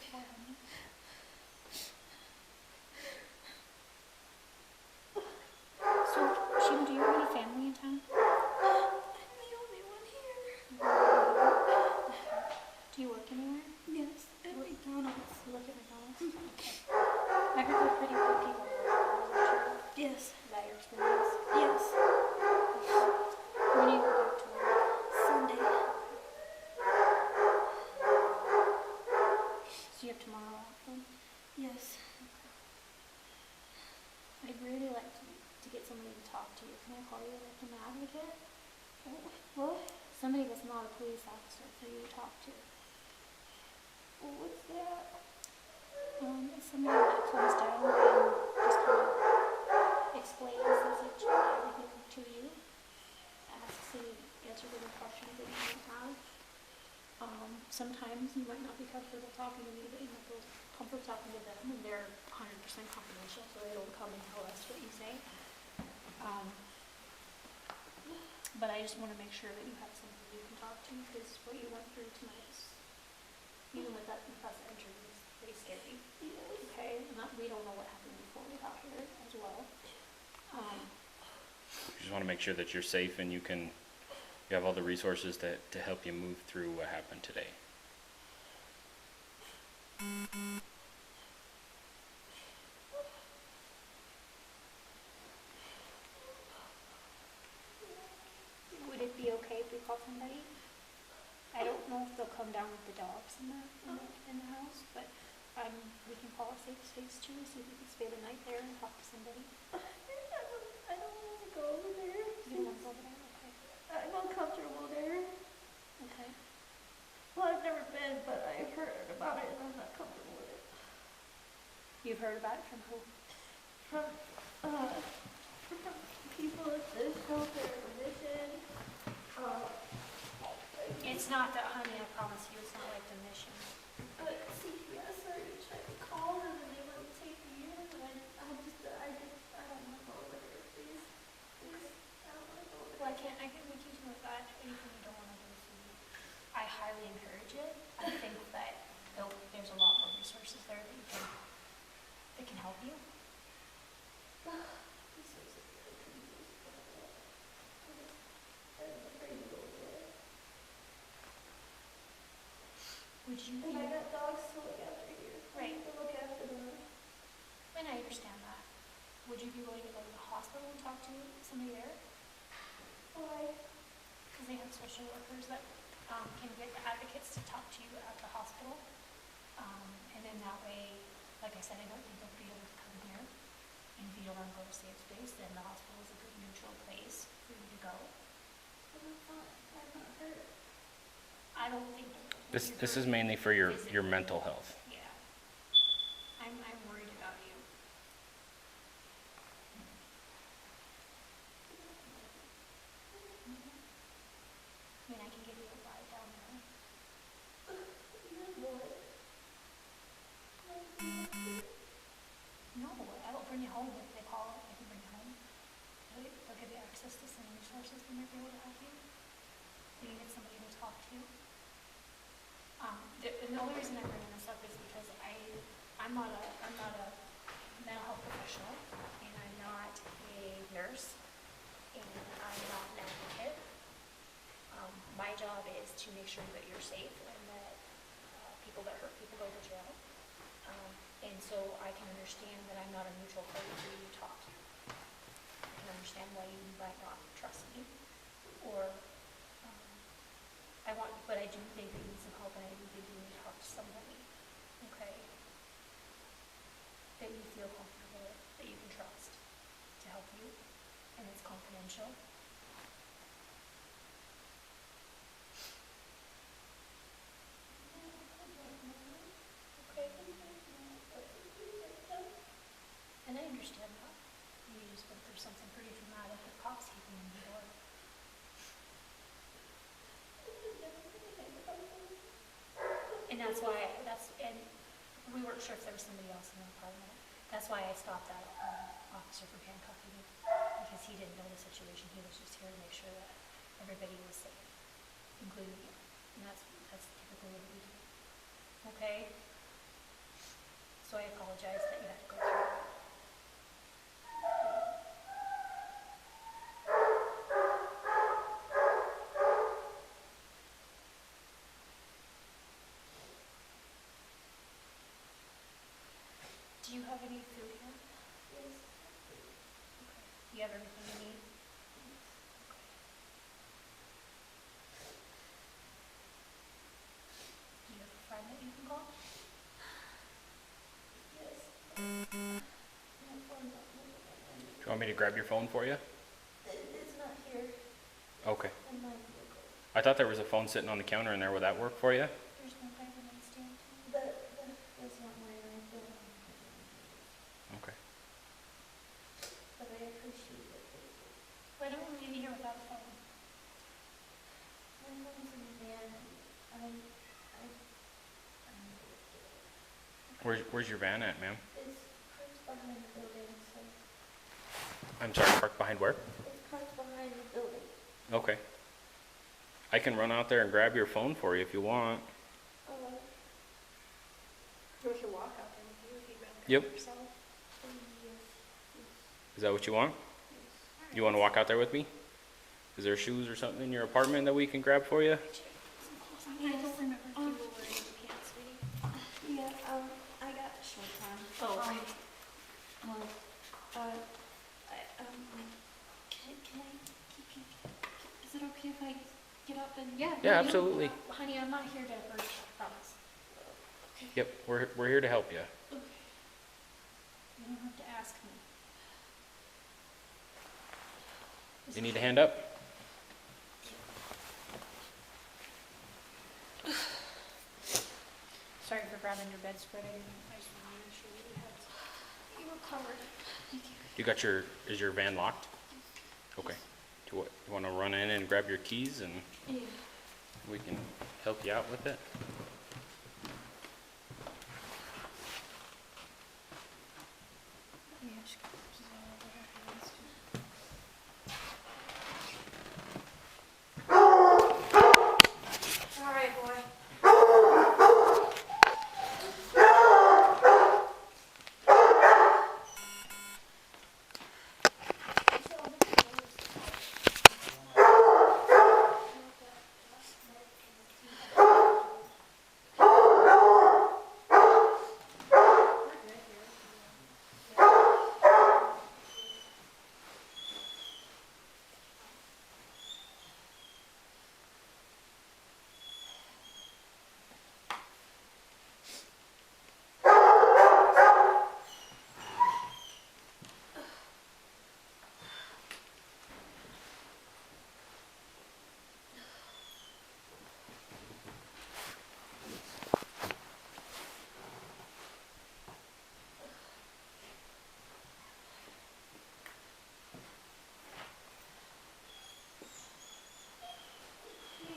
So, Sheena, do you have any family in town? I'm the only one here. Do you work anywhere? Yes, at McDonald's. You work at McDonald's? Okay. I heard they're pretty good people. Yes. Is that your experience? Yes. When do you go back to work? Sunday. So you have tomorrow off then? Yes. I'd really like to get somebody to talk to you. Can I call you like an advocate? What? Somebody that's not a police officer for you to talk to. What's that? It's somebody that comes down and just kind of explains the situation, everything to you. Asks you, answers any questions that you might have. Sometimes you might not be comfortable talking to me, but you might feel comfortable talking to them, and they're 100% confidential, so they don't come and tell us what you say. But I just want to make sure that you have somebody you can talk to, because what you went through tonight is, even with us entering, is pretty scary. Okay, and that, we don't know what happened before we got here as well. You just want to make sure that you're safe and you have all the resources to help you move through what happened today. Would it be okay if we call somebody? I don't know if they'll come down with the dogs in the house, but we can call a safe space too, see if we can stay the night there and talk to somebody. I don't want to go over there. You don't want to go over there? Okay. I'm uncomfortable there. Okay. Well, I've never been, but I've heard about it and I'm not comfortable with it. You've heard about it from who? From people at the shelter, mission. It's not that, honey, I promise you, it's not like the mission. But CPS already tried to call them and they wouldn't take me in. And I don't want to go over there, please. Please, I don't want to go over Well, there. I can make you with that. Anything you don't want to do is you. I highly encourage it. I think that there's a lot more resources there that can help you. This is a good news. I'm afraid to go over there. Would you And I be, got dogs to look after here. I Right. need to look after them. and I understand that. Would you be willing to go to the hospital and talk to somebody there? Why? Because they have social workers that can get advocates to talk to you at the hospital. And then that way, like I said, I don't think they'll be able to come here. And if you don't want to go to safe space, then the hospital is a good neutral place for you to go. I'm not hurt. I don't think. This is mainly for your mental health. Yeah. I'm worried about you. I mean, I can give you a ride down there. No, I will bring you home if they call. I can bring you home. the only reason I'm bringing this up is because I'm not a mental health professional, and I'm not a nurse, and I'm not an advocate. My job is to make sure that you're safe and that people that hurt people go to jail. And so I can understand that I'm not a neutral party for you to talk to. I can understand why you might not trust me, or but I do think that you need some help, and I do think you need to talk to somebody, okay? That you feel comfortable with, that you can trust to help you, and it's confidential. Okay. And I understand that. You just went through something pretty dramatic with cops keeping you in the door. And that's why, and we weren't sure if there was somebody else in the apartment. That's why I stopped that officer from handcuffing you, because he didn't know the situation. He was just here to make sure that everybody was safe, including you. And that's typically what we do. Okay? So I apologize that you had to go through that. Do you have any food here? Yes. Okay. Do you have everything you need? Yes. Okay. Do you have a friend that you can call? Yes. My phone's not moving. Do you want me to grab your phone for you? It's not here. Okay. In my vehicle. I thought there was a phone sitting on the counter in there. Would that work for you? There's no kind of nightstand. That's not mine. I don't. Okay. But I appreciate it. But I don't want to leave you here without a phone. My phone's in the van. Where's your van at, ma'am? It's parked behind the building, so. I'm sorry, parked behind where? It's parked behind the building. Okay. I can run out there and grab your phone for you if you want. We can walk out there with you if you'd rather Yep. grab yourself. Is that what you want? You want to walk out there with me? Is there shoes or something in your apartment that we can grab for you? I don't remember if you were wearing the pants, sweetie. Yeah, I got shorts on. Oh, okay. Is it okay if I get up and? Yeah. Yeah, absolutely. Honey, I'm not here to hurt you, I promise. Yep, we're here to help you. You don't have to ask me. You need a hand up? Sorry for grabbing your bedspread. I just wanted to make sure that you were covered. Is your van locked? Okay. Do you want to run in and grab your keys and we can help you out with it? Yeah, she got the keys all over her hands, too. All right, boy.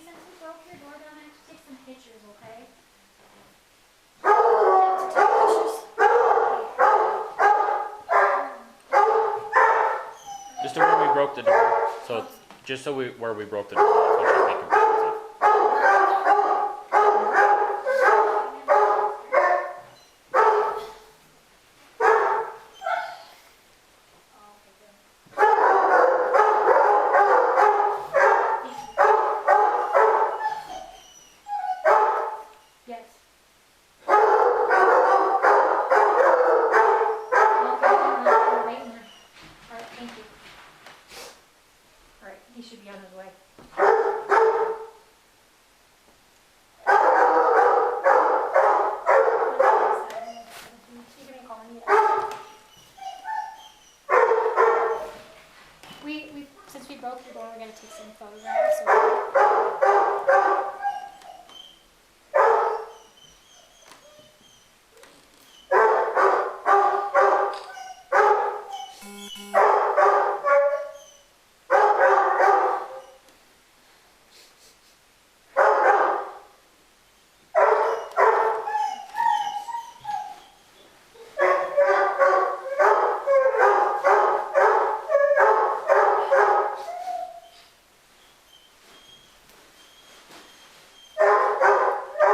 Since we broke your door down, I have to take some pictures, okay? Just to where we broke the door. So just so where we broke the door, that's what you're taking pictures of. his way. You can call me. Since we broke the door, we're gonna take some photographs.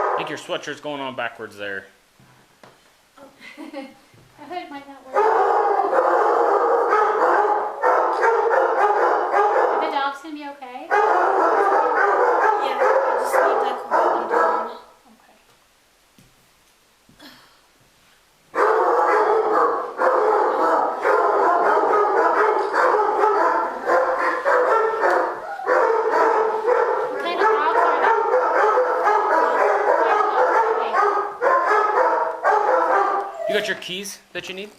I think your sweatshirt's going on backwards there. I thought it might not work. The dog's gonna be okay? Yeah, I just need to quietly down. Okay. What kind of dogs are they? You got your keys that you need?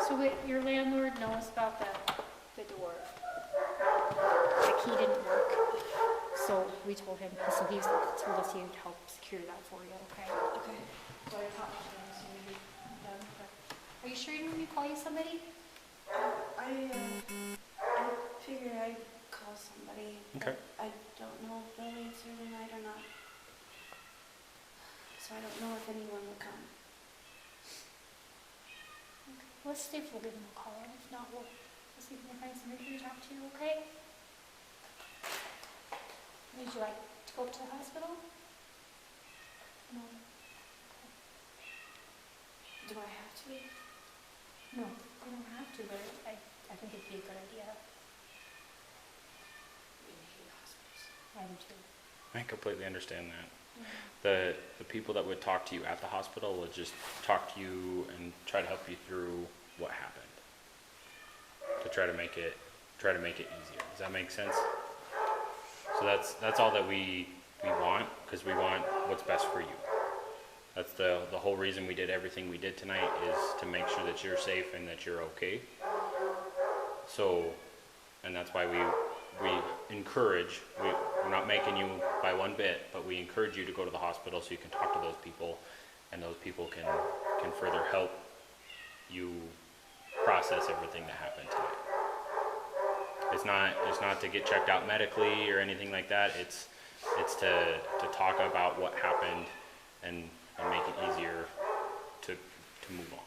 So your landlord knows about the door. The key didn't work. So we told him, so he's told us he would help secure that for you, okay? Okay. So I talked to him, so maybe I'm done. But are you sure you want me to call you somebody? I figured I'd call somebody. Okay. I don't know if they'll answer tonight or not. So I don't know if anyone will come. Let's see if we'll give him a call. If not, we'll see if we can find somebody to talk to, okay? Would you like to go up to the hospital? No. Do I have to? No, you don't have to, but I think it'd be a good idea. I hate hospitals. I do too. I completely understand that. The people that would talk to you at the hospital would just talk to you and try to help you through what happened. To try to make it easier. Does that make sense? So that's all that we want, because we want what's best for you. That's the whole reason we did everything we did tonight, is to make sure that you're safe and that you're okay. So, and that's why we encourage, we're not making you buy one bit, but we encourage you to go to the hospital so you can talk to those people, and those people can further help you process everything that happened tonight. It's not to get checked out medically or anything like that. It's to talk about what happened and make it easier to move on.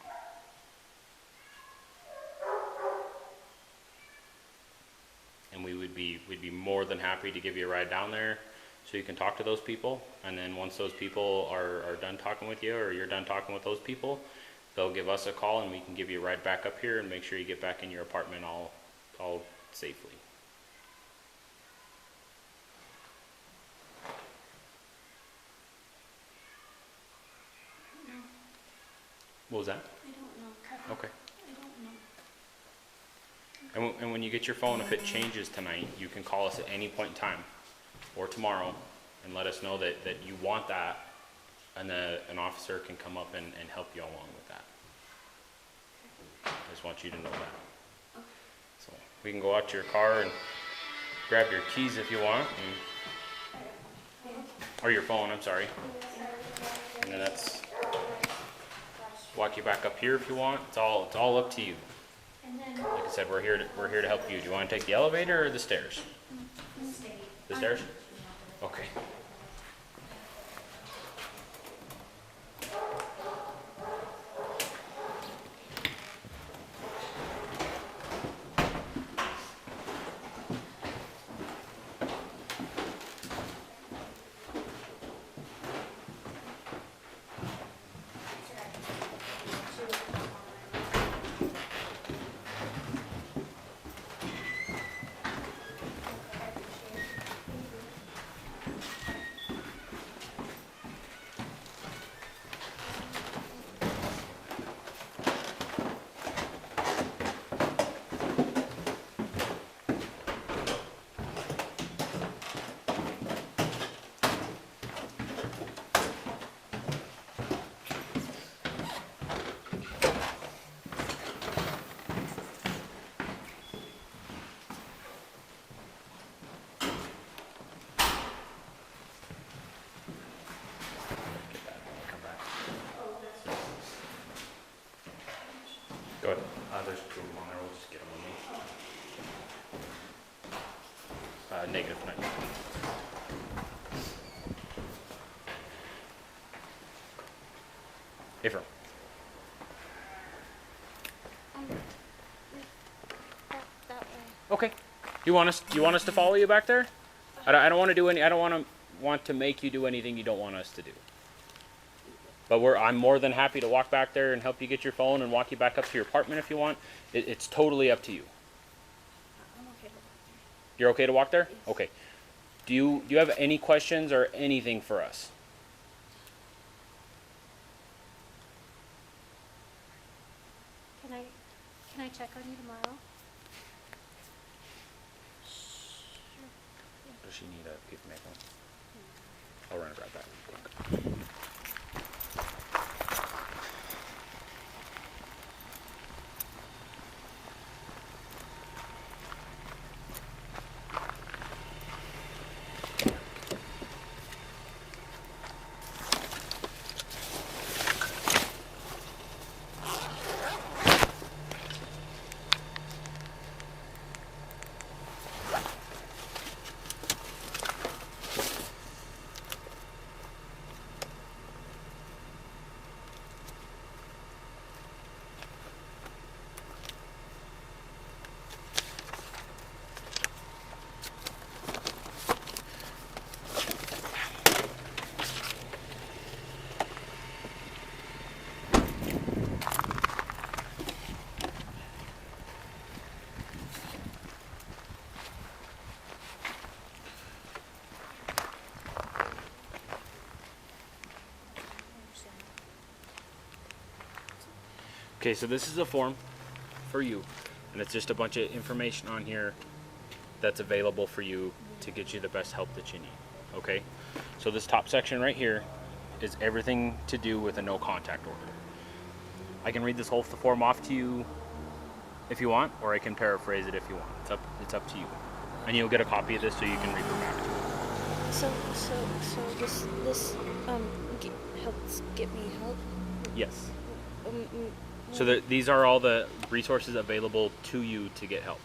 And we'd be more than happy to give you a ride down there so you can talk to those people. And then once those people are done talking with you, or you're done talking with those people, they'll give us a call and we can give you a ride back up here and make sure you get back in your apartment all safely. What was that? I don't know. Okay. I don't know. And when you get your phone, if it changes tonight, you can call us at any point in time or tomorrow and let us know that you want that, and an officer can come up and help you along with that. I just want you to know that. So we can go out to your car and grab your keys if you want, or your phone, I'm sorry. And then that's, walk you back up here if you want. It's all up to you. And then Like I said, we're here to help you. Do you want to take the elevator or the stairs? The stairs? Okay. Go ahead. There's two of them on there. We'll just get them on me. Negative 9. Ephraim. That way. Okay. You want us to follow you back there? I don't want to do any. I don't want to make you do anything you don't want us to do. But I'm more than happy to walk back there and help you get your phone and walk you back up to your apartment if you want. It's totally up to you. I'm okay. You're okay to walk there? Okay. Do you have any questions or anything for us? Can I check on you tomorrow? Does she need a paper maker? I'll run and grab that real quick. Okay, so this is a form for you, and it's just a bunch of information on here that's available for you to get you the best help that you need. Okay, so this top section right here is everything to do with a no contact order. I can read this whole form off to you if you want, or I can paraphrase it if you want. It's up to you, and you'll get a copy of this so you can refer back to it. So this helps get me help. Yes. Um, So these are all the resources available to you to get help.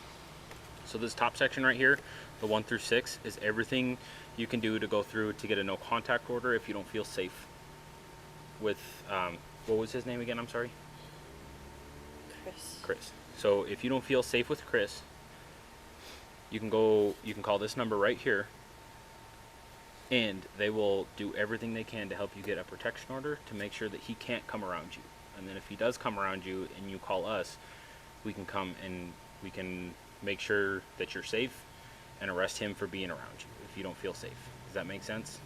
So this top section right here, the 1 through 6, is everything you can do to go through to get a no contact order if you don't feel safe with, what was his name again? I'm sorry? Chris. So if you don't feel safe with Chris, you can call this number right here, and they will do everything they can to help you get a protection order to make sure that he can't come around you. And then if he does come around you and you call us, we can come and we can make sure that you're safe and arrest him for being around you if you don't feel safe. Does that make sense?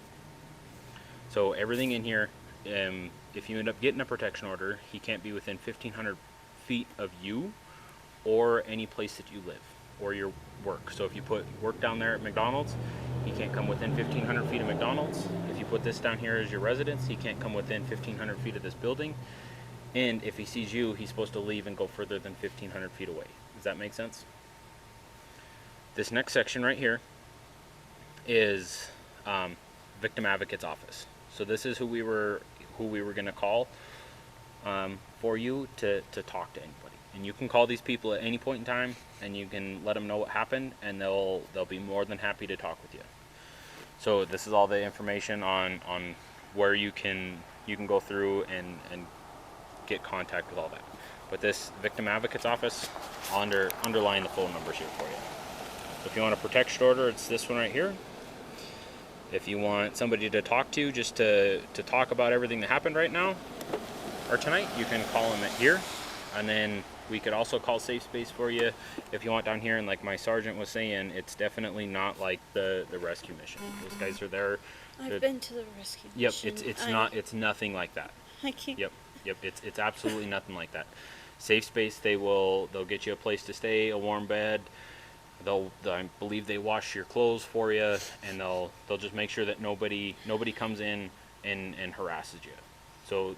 So everything in here, if you end up getting a protection order, he can't be within 1,500 feet of you or any place that you live or your work. So if you put work down there at McDonald's, he can't come within 1,500 feet of McDonald's. If you put this down here as your residence, he can't come within 1,500 feet of this building. And if he sees you, he's supposed to leave and go further than 1,500 feet away. Does that make sense? This next section right here is Victim Advocate's office. So this is who we were going to call for you to talk to anybody. And you can call these people at any point in time, and you can let them know what happened, and they'll be more than happy to talk with you. So this is all the information on where you can go through and get contact with all that. But this victim advocate's office, I'll underline the phone numbers here for you. So if you want a protection order, it's this one right here. If you want somebody to talk to, just to talk about everything that happened right now or tonight, you can call them at here. And then we could also call Safe Space for you if you want down here. And like my sergeant was saying, it's definitely not like the rescue mission. Those guys are there. I've been to the rescue Yep, mission. it's nothing like that. I can't. Yep, it's absolutely nothing like that. Safe Space, they'll get you a place to stay, a warm bed. I believe they wash your clothes for you, and they'll just make sure that nobody comes in and harasses you. So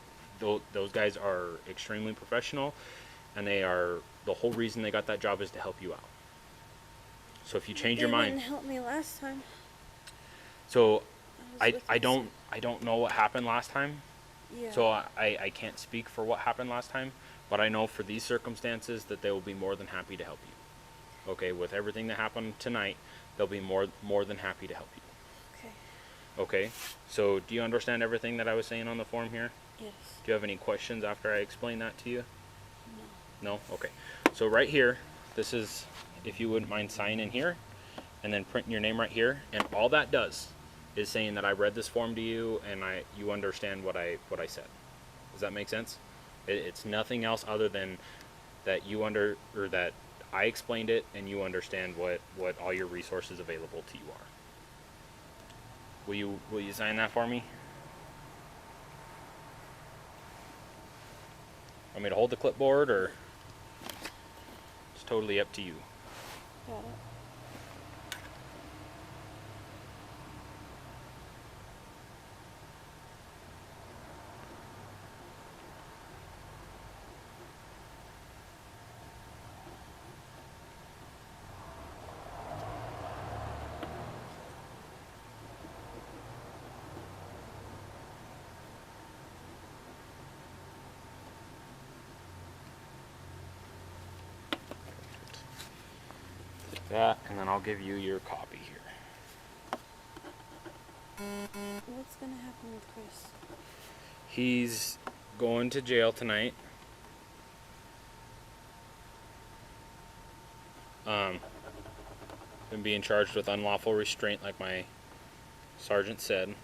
those guys are extremely professional, and the whole reason they got that job is to help you out. So if you change your mind, They didn't help me last time. so I was I with don't know what happened last time. Yeah. So I can't speak for what happened last time, but I know for these circumstances that they will be more than happy to help you. Okay, with everything that happened tonight, they'll be more than happy to help you. Okay. Okay, so do you understand everything that I was saying on the form here? Yes. Do you have any questions after I explain that to you? No. No? Okay. So right here, this is, if you wouldn't mind signing here, and then printing your name right here, and all that does is saying that I read this form to you and you understand what I said. Does that make sense? It's nothing else other than that that I explained it and you understand what all your resources available to you are. Will you sign that for me? Want me to hold the clipboard, or it's totally up to you. Got it. That, and then I'll give you your copy here. What's gonna happen with Chris? He's going to jail tonight. Been being charged with unlawful restraint, like my sergeant said.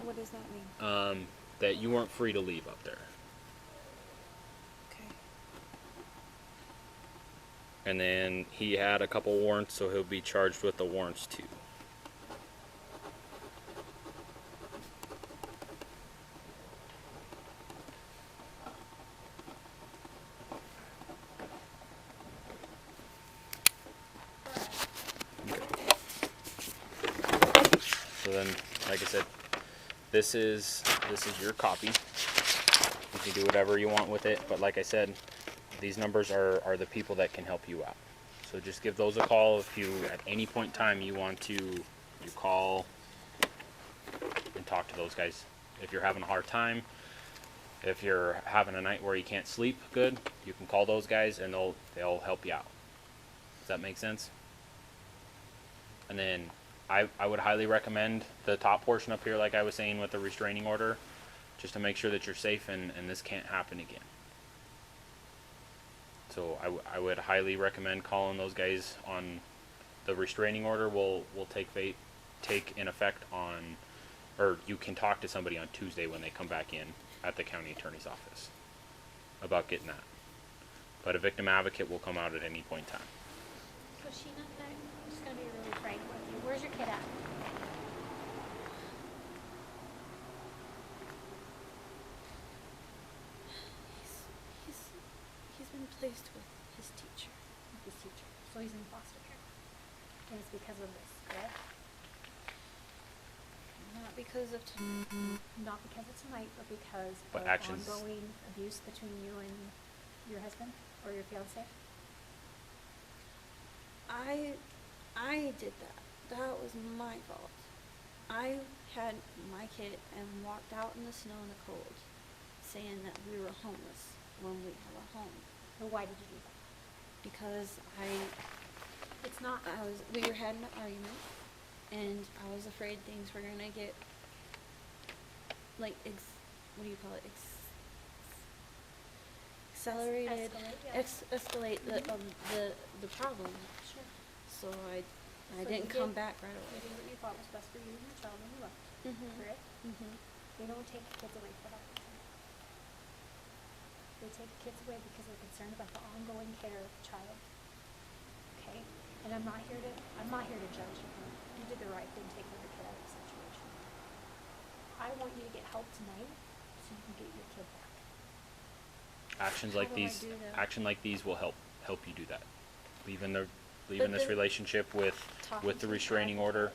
What does that mean? That you weren't free to leave up there. Okay. And then he had a couple warrants, so he'll be charged with the warrants too. So then, like I said, this is your copy. You can do whatever you want with it, but like I said, these numbers are the people that can help you out. So just give those a call if you, at any point in time, you want to, you call and talk to those guys. If you're having a hard time, if you're having a night where you can't sleep good, you can call those guys and they'll help you out. Does that make sense? And then I would highly recommend the top portion up here, like I was saying, with the restraining order, just to make sure that you're safe and this can't happen again. So I would highly recommend calling those guys on the restraining order. Will take in effect on, or you can talk to somebody on Tuesday when they come back in at the county attorney's office about getting that. But a victim advocate will come out at any point in time. So Sheena, I'm just gonna be really frank with you. Where's your kid at? He's been placed with his teacher. His teacher. So he's in foster care. And it's because of this, correct? Not because of Not because of tonight, but because But of actions. ongoing abuse between you and your husband or your fiance? I did that. That was my fault. I had my kid and walked out in the snow and the cold, saying that we were homeless when we have a home. But why did you do that? Because It's not. we were having an argument, and I was afraid things were gonna get like what do you call it? Accelerated, escalate the problem. Sure. So I So didn't you come did- back right You away. did what you thought was best for you and your child when you left, Mhm. correct? Mhm. They don't take kids away for that reason. They take kids away because they're concerned about the ongoing care of the child. Okay? And I'm not here to judge you. You did the right thing taking your kid out of the situation. I want you to get help tonight so you can get your kid back. How do I do that? Action like these will help you do that. Leaving But this the- relationship with Talking the to an restraining order,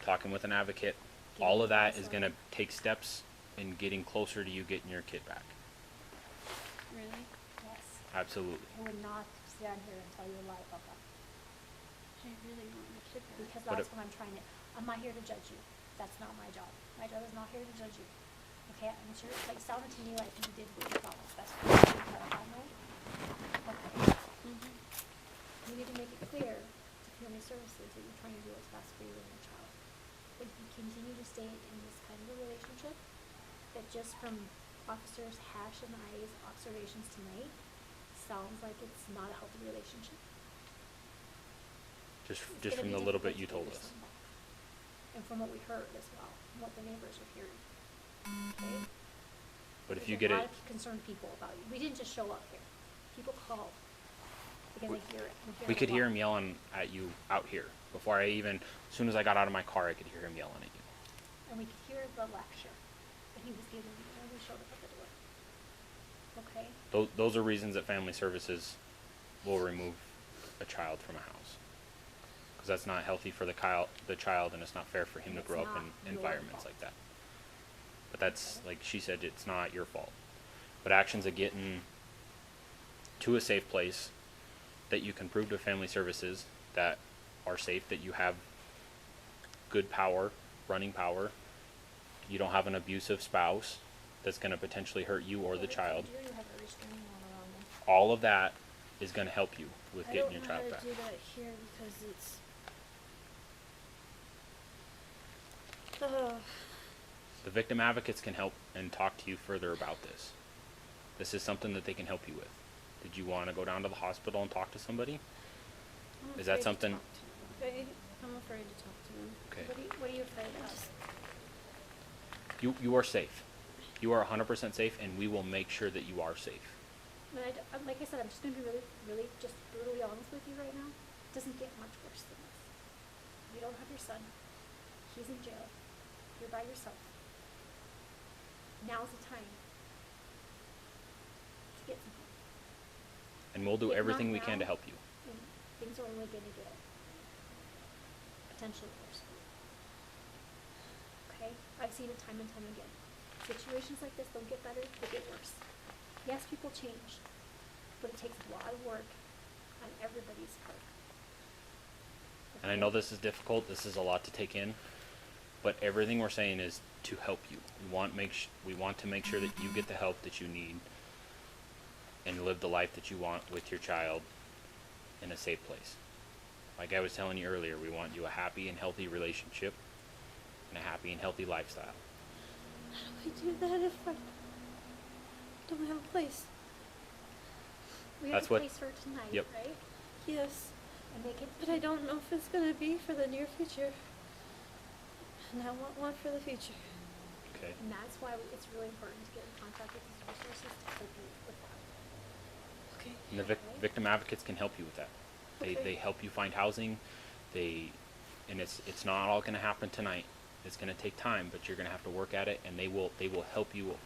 talking with an advocate, Getting all of that is counseling. gonna take steps in getting closer to you getting your kid back. Really? Yes. Absolutely. I would not stand here and tell you a lie about that. I really want my kid back. Because But that's what I'm trying to, I'm not here to judge you. That's not my job. My job is not here to judge you. Okay, I'm sure, like, it sounded to me like you did what you thought was best for you. Okay. Mhm. You need to make it clear to family services that you're trying to do what's best for you and your child. If you continue to stay in this kind of a relationship, that just from Officers Hash and I's observations tonight, sounds like it's not a healthy relationship. Just It's from gonna the be little bit difficult you told to get your us. son back. And from what we heard as well, and what the neighbors are hearing. Okay? But if There's you get a it, lot of concerned people about you. We didn't just show up here. People called because they hear it. we could it a hear lot. him yelling at you out here. Before as soon as I got out of my car, I could hear him yelling at you. And we could hear the lecture that he was giving me when we showed up at the door. Okay? Those are reasons that family services will remove a child from a house. Because that's not healthy for the child, and it's not fair for him And to it's grow up not in your environments fault. like that. But that's, like she said, it's not your fault. But actions of getting to a safe place that you can prove to family services that are safe, that you have good power, running power, you don't have an abusive spouse that's going to potentially hurt you or the child. You do have a restraining order on them. All of that is going to help you with I getting don't your know child how back. to do that here because it's. The victim advocates can help and talk to you further about this. This is something that they can help you with. Did you want to go down to the hospital and talk to somebody? I'm Is that afraid to something- talk to them. I'm afraid to talk to them. Okay. What are you afraid of? You are safe. You are 100% safe, and we will make sure that you are safe. But like I said, I'm just going to be really, just brutally honest with you right now. It doesn't get much worse than this. You don't have your son. He's in jail. You're by yourself. Now's the time to get some help. And we'll do If not everything we can to now, help you. then things are only going to get potentially worse. Okay? I've seen it time and time again. Situations like this don't get better, they get worse. Yes, people change, but it takes a lot of work on everybody's part. And I know this is difficult. This is a lot to take in. But everything we're saying is to help you. We want to make sure that you get the help that you need and live the life that you want with your child in a safe place. Like I was telling you earlier, we want you a happy and healthy relationship and a happy and healthy lifestyle. How do I do that if I don't have a place? We have That's a what- place for tonight, Yep. right? Yes, And they can, but I don't know if it's gonna be for the near future. And I want one for the future. Okay. and that's why it's really important to get in contact with these resources to help you with that. Okay. And the victim advocates can help you with that. They help you find housing. And it's not all going to happen tonight. It's going to take time, but you're going to have to work at it, and they will help you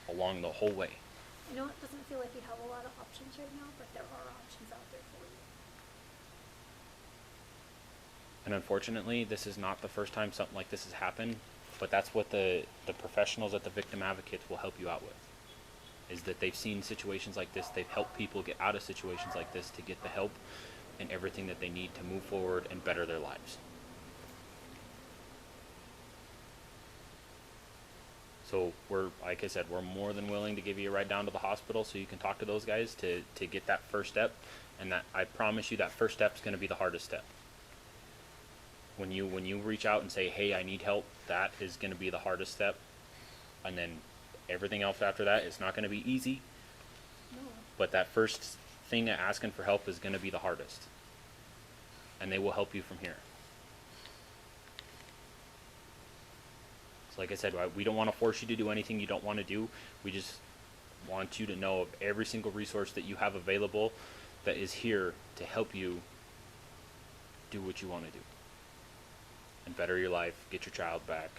along the whole way. I know it doesn't feel like you have a lot of options right now, but there are options out there for you. And unfortunately, this is not the first time something like this has happened, but that's what the professionals at the victim advocates will help you out with. Is that they've seen situations like this, they've helped people get out of situations like this to get the help and everything that they need to move forward and better their lives. So like I said, we're more than willing to give you a ride down to the hospital so you can talk to those guys to get that first step. And that I promise you that first step is going to be the hardest step. when you reach out and say, hey, I need help, that is going to be the hardest step. And then everything else after that is not going to be easy. No. But that first thing of asking for help is going to be the hardest. And they will help you from here. So like I said, we don't want to force you to do anything you don't want to do. We just want you to know of every single resource that you have available that is here to help you do what you want to do. And better your life, get your child back.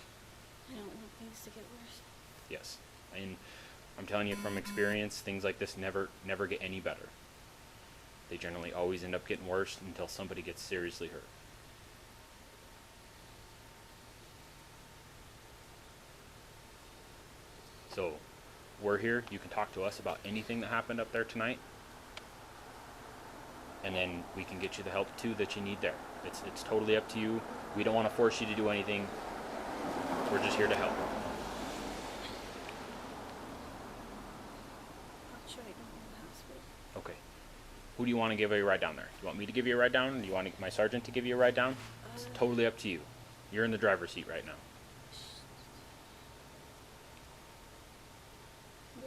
I don't want things to get worse. Yes. And I'm telling you from experience, things like this never get any better. They generally always end up getting worse until somebody gets seriously hurt. So, we're here. You can talk to us about anything that happened up there tonight. And then we can get you the help too that you need there. It's totally up to you. We don't want to force you to do anything. We're just here to help. I'll try to go in the hospital. Okay. Who do you want to give you a ride down there? Do you want me to give you a ride down? Do you want my sergeant to give you a ride down? It's totally up to you. You're in the driver's seat right now.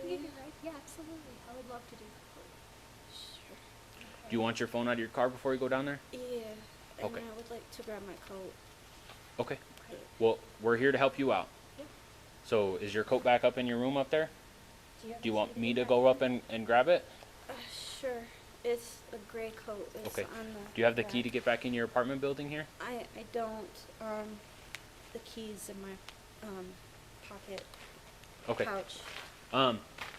Will you? Yeah, absolutely. I would love to do that. Sure. Do you want your phone out of your car before you go down there? Yeah. And Okay. I would like to grab my coat. Okay. Okay. Well, we're here to help you out. Yep. So, is your coat back up in your room up there? Do Do you want me to go up and grab it? Sure. It's a gray coat. It's Okay. on the Do you have the key back. to get back in your apartment building here? I don't. The keys in my pocket Okay. pouch.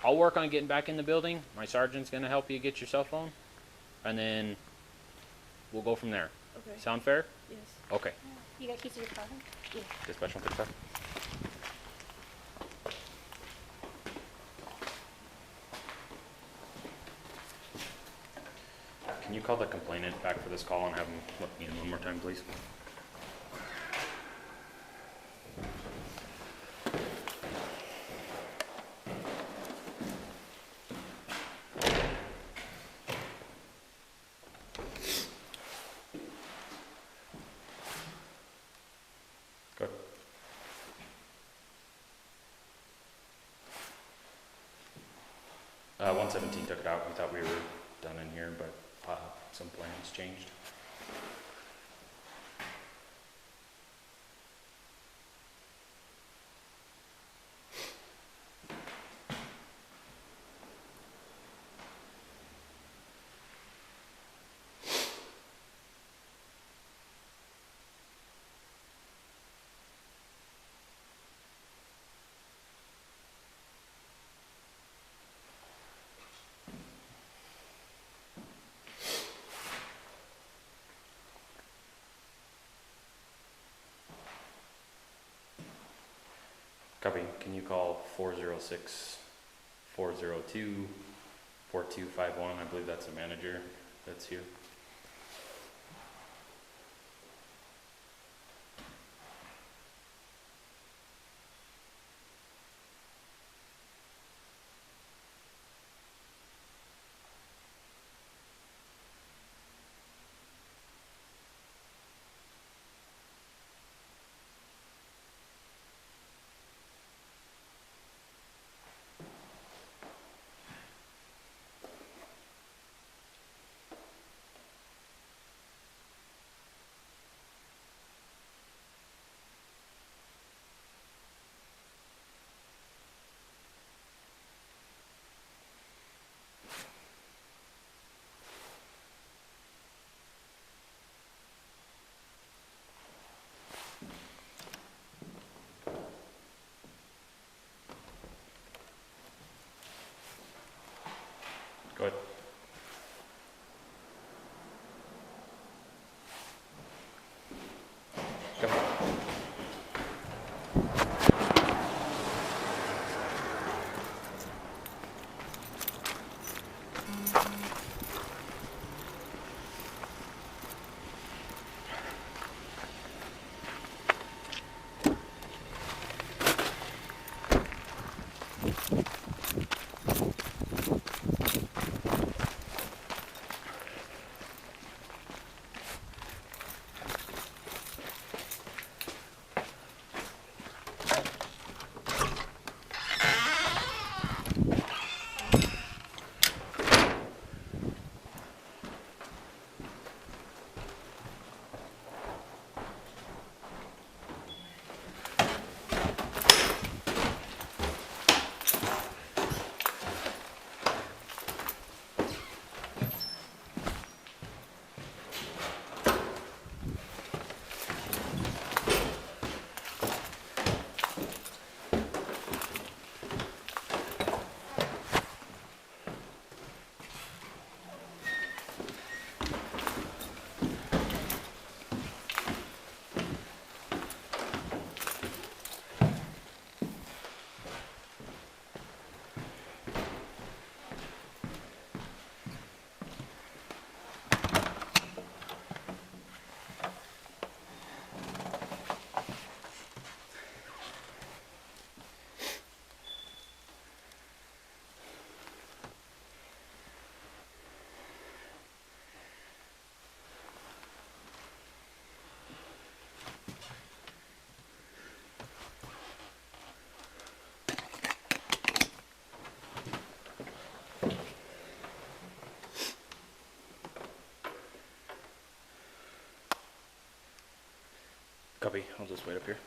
I'll work on getting back in the building. My sergeant's gonna help you get your cell phone, and then we'll go from there. Okay. Sound fair? Yes. Okay. You got keys to your car? Yeah. Dispatch 135. Can you call the complainant back for this call and have him let me in one more time, please? Good. Uh, 117 took it out. We thought we were done in here, but some plans changed. Copy. Can you call 406-402-4251? I believe that's a manager that's here. copy. I'll just wait up here.